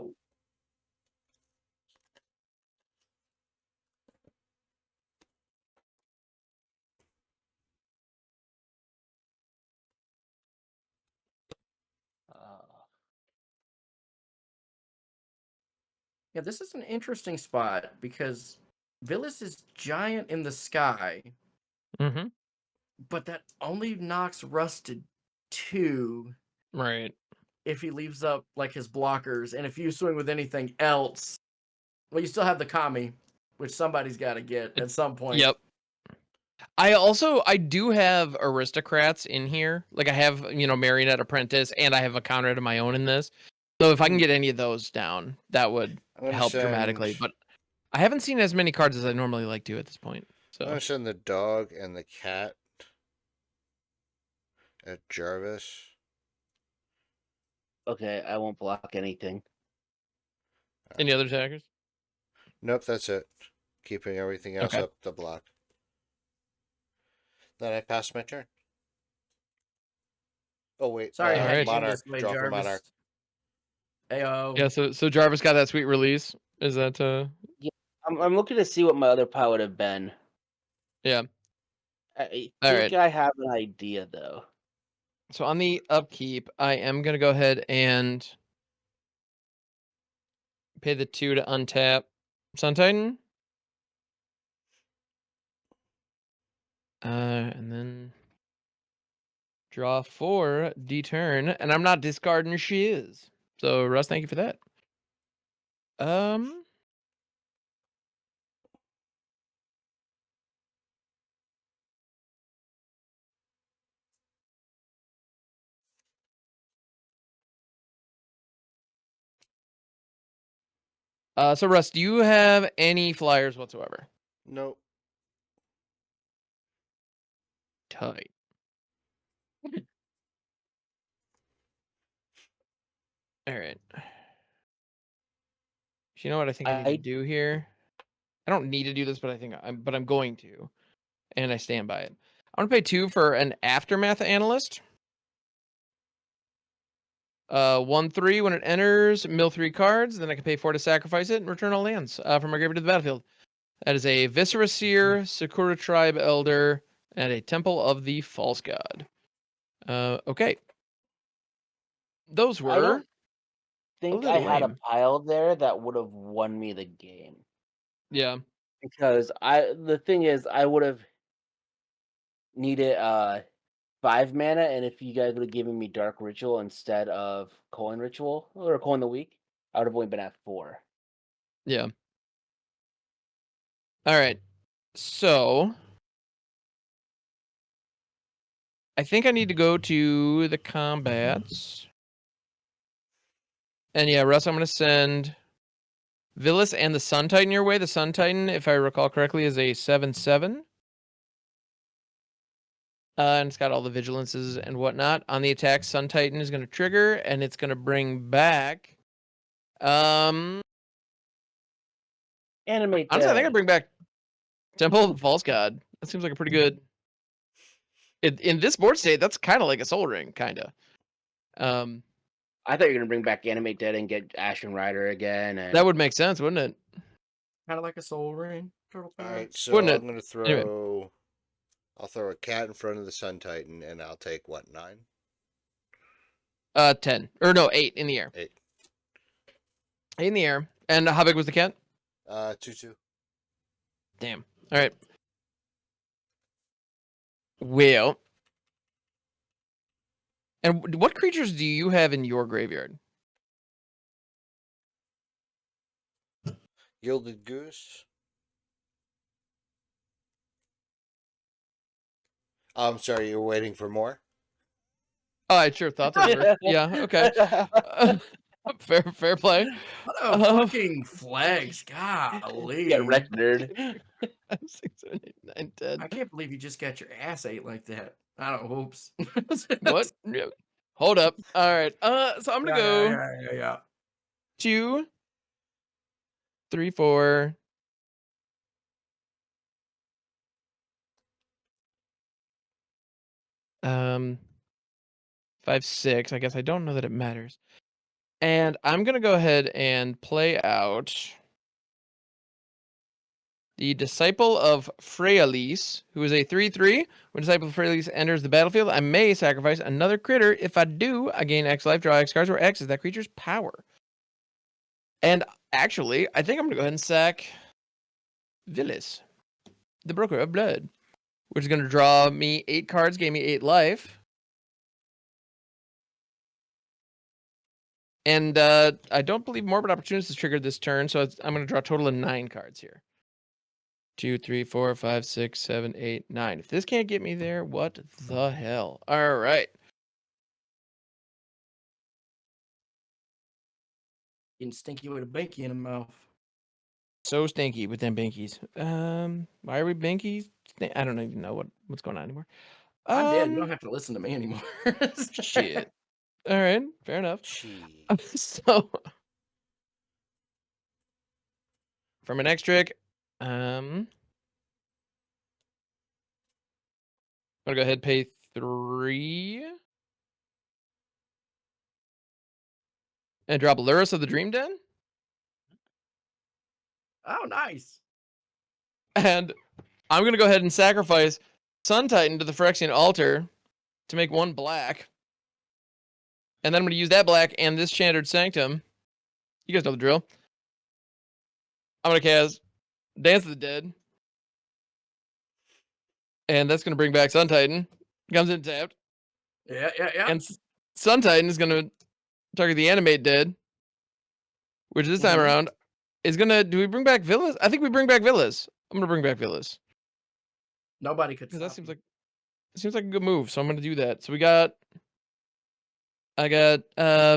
Yeah, this is an interesting spot because Villas is giant in the sky, Mm-hmm. but that only knocks Russ to 2 Right. if he leaves up like his blockers, and if you swing with anything else, well, you still have the Kami, which somebody's got to get at some point. Yep. I do have aristocrats in here. Like I have, Marionette Apprentice, and I have a Conrad of my own in this. So if I can get any of those down, that would help dramatically. But I haven't seen as many cards as I normally like to at this point. So I'm going to send the dog and the cat at Jarvis. Okay, I won't block anything. Any other attackers? Nope, that's it. Keeping everything else up the block. Then I pass my turn. Oh wait, Sorry, I had to Monarch. this way, Draw for Jarvis. Monarch. Ayo. Yeah, so Jarvis got that sweet release. Is that Yeah, I'm looking to see what my other pile would have been. Yeah. I All think right. I have an idea though. So on the upkeep, I am gonna go ahead and pay the 2 to untap Sun Titan. And then draw 4, D-turn, and I'm not discarding shiz. So Russ, thank you for that. So Russ, do you have any flyers whatsoever? Nope. Tight. All right. You know what I think I need to do here? I don't need to do this, but I think I'm going to, and I stand by it. I want to pay 2 for an Aftermath Analyst. 1/3 when it enters, mill 3 cards. Then I can pay 4 to sacrifice it and return all lands from my graveyard to the battlefield. That is a Viscera Seer, Sakura Tribe Elder, and a Temple of the False God. Okay. Those were. I don't think I had a lame. pile there that would have won me the game. Yeah. Because the thing is, I would have needed 5 mana, and if you guys would have given me Dark Ritual instead of Coin Ritual or Coin the Week, I would have only been at 4. Yeah. All right. So I think I need to go to the combats. And yeah, Russ, I'm going to send Villas and the Sun Titan your way. The Sun Titan, if I recall correctly, is a 7/7. And it's got all the vigilances and whatnot. On the attack, Sun Titan is going to trigger, and it's going to bring back. Animate Honestly, I think I bring back Temple of the False God. That seems like a pretty good. In this board state, that's kind of like a Soul Ring, kind of. I thought you were gonna bring back Animate Dead and get Ashen Rider again. And... That would make sense, wouldn't it? Kind of like a Soul Ring. All right, so Wouldn't I'm going to throw. Anyway. I'll throw a cat in front of the Sun Titan, and I'll take what, 9? 10 or no, 8 in the air. 8. 8 in the air. And how big was the cat? 2/2. Damn. All right. Well. And what creatures do you have in your graveyard? Gilded Goose. I'm sorry, you're waiting for more? Oh, I sure thought that. Yeah, okay. Fair play. What a fucking flex. Golly. Get wrecked, nerd. 6, 7, 8, 9, 10. I can't believe you just got your ass ate like that. I don't know. Oops. What? Yeah. Hold up. All right. So I'm gonna go. Yeah. 2, 3, 4. 5, 6. I guess I don't know that it matters. And I'm gonna go ahead and play out the Disciple of Freyalise, who is a 3/3. When Disciple of Freyalise enters the battlefield, I may sacrifice another critter. If I do, I gain X life, draw X cards, where X is that creature's power. And actually, I think I'm gonna go ahead and sack Villis, the Broker of Blood, which is gonna draw me 8 cards, gain me 8 life. And I don't believe Morbid Opportunist is triggered this turn, so I'm going to draw a total of 9 cards here. 2, 3, 4, 5, 6, 7, 8, 9. If this can't get me there, what the hell? All right. Getting stinky with a binky in the mouth. So stinky with them binkies. Why are we binkies? I don't even know what's going on anymore. I'm dead. You don't have to listen to me anymore. Shit. All right, fair enough. Gee. So for my next trick, I'm gonna go ahead and pay 3 and drop Luris of the Dream Den. Oh, nice. And I'm gonna go ahead and sacrifice Sun Titan to the Phyrexian altar to make 1 black. And then I'm gonna use that black and this Shattered Sanctum. You guys know the drill. I'm gonna cast Dance of the Dead. And that's gonna bring back Sun Titan. Comes in tapped. Yeah. And Sun Titan is gonna target the Animate Dead, which this time around is gonna. Do we bring back Villas? I think we bring back Villas. I'm gonna bring back Villas. Nobody could. Because that seems like a good move. So I'm gonna do that. So I got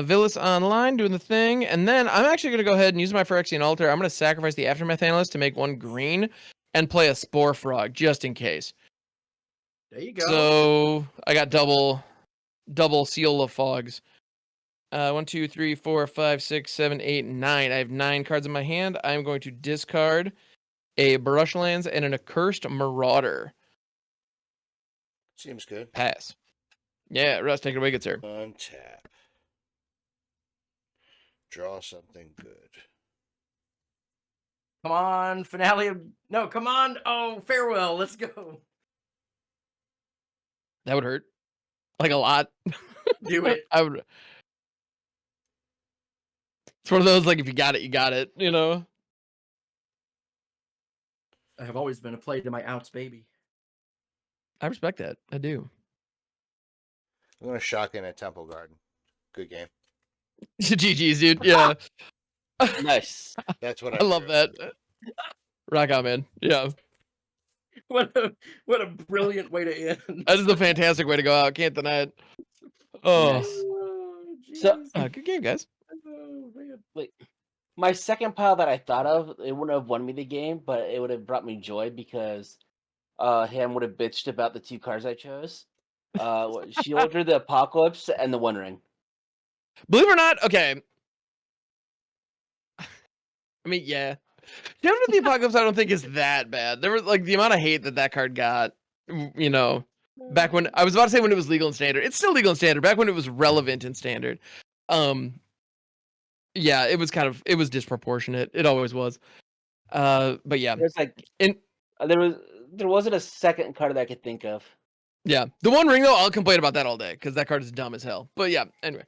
Villas online doing the thing, and then I'm actually gonna go ahead and use my Phyrexian altar. I'm gonna sacrifice the Aftermath Analyst to make 1 green and play a Spore Frog just in case. There you go. So I got double Seal of Fogs. 1, 2, 3, 4, 5, 6, 7, 8, 9. I have 9 cards in my hand. I'm going to discard a Brushlands and an Accursed Marauder. Seems good. Pass. Yeah, Russ, take it away, good sir. Untap. Draw something good. Come on, finale of no. Come on. Oh, farewell. Let's go. That would hurt. Like a lot. Do it. I would. It's one of those, like, if you got it, you got it, you know? I have always been a play to my outs, baby. I respect that. I do. I'm going to shock in at Temple Garden. Good game. GG's, dude. Yeah. Nice. That's what I love drew. that. Rock on, man. Yeah. What a brilliant way to end. That is a fantastic way to go out. Can't deny it. Oh. Nice. Oh, So- jeez. Good game, guys. Oh, man. Wait, my second pile that I thought of, it wouldn't have won me the game, but it would have brought me joy because Ham would have bitched about the 2 cards I chose. Sheolder the Apocalypse and the One Ring. Believe it or not, okay. I mean, yeah. Shadow of the Apocalypse, I don't think is that bad. There was, like, the amount of hate that card got, you know, back when I was about to say when it was legal and standard. It's still legal and standard. Back when it was relevant and standard. Yeah, it was disproportionate. It always was. But yeah. There's like there wasn't a second card that I could think of. Yeah. The One Ring, though, I'll complain about that all day because that card is dumb as hell. But yeah, anyway.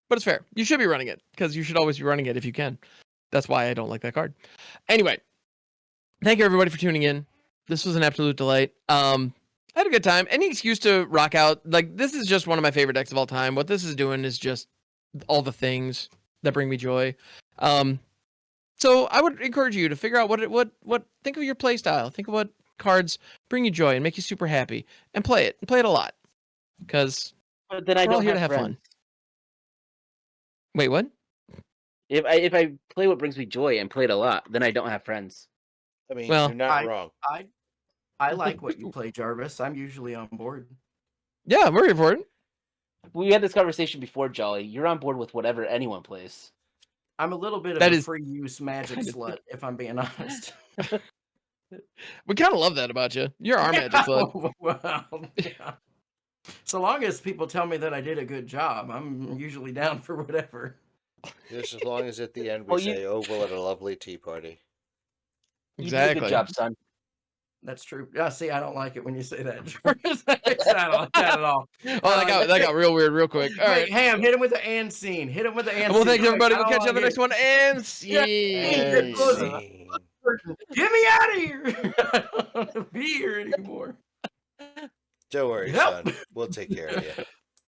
But it's fair. You should be running it because you should always be running it if you can. That's why I don't like that card. Anyway, thank you everybody for tuning in. This was an absolute delight. I had a good time. Any excuse to rock out. Like, this is just one of my favorite decks of all time. What this is doing is just all the things that bring me joy. So I would encourage you to figure out what think of your play style. Think of what cards bring you joy and make you super happy, and play it a lot. Because But then I we're all don't here to have have friends. fun. Wait, what? If I play what brings me joy and play it a lot, then I don't have friends. I mean, Well, you're not wrong. I like what you play, Jarvis. I'm usually on board. Yeah, I'm ready for it. We had this conversation before, Jolly. You're on board with whatever anyone plays. I'm a little bit of That a is free use magic slut, if I'm being honest. We kind of love that about you. You're our magic slut. Well, yeah. So long as people tell me that I did a good job, I'm usually down for whatever. Just as long as at the end we Well, say, "Oh, we'll have a lovely tea party." You did a good Exactly. job, son. That's true. See, I don't like it when you say that, Jarvis. I don't like that at all. Oh, that got real weird real quick. All right. Wait, Ham, hit him with the and scene. Hit him with the and Well, scene. thanks everybody. I We'll don't catch you on the like next it. one. And And see. scene. Get me out of here. I don't want to be here anymore. Don't worry, Yep. son. We'll take care of you.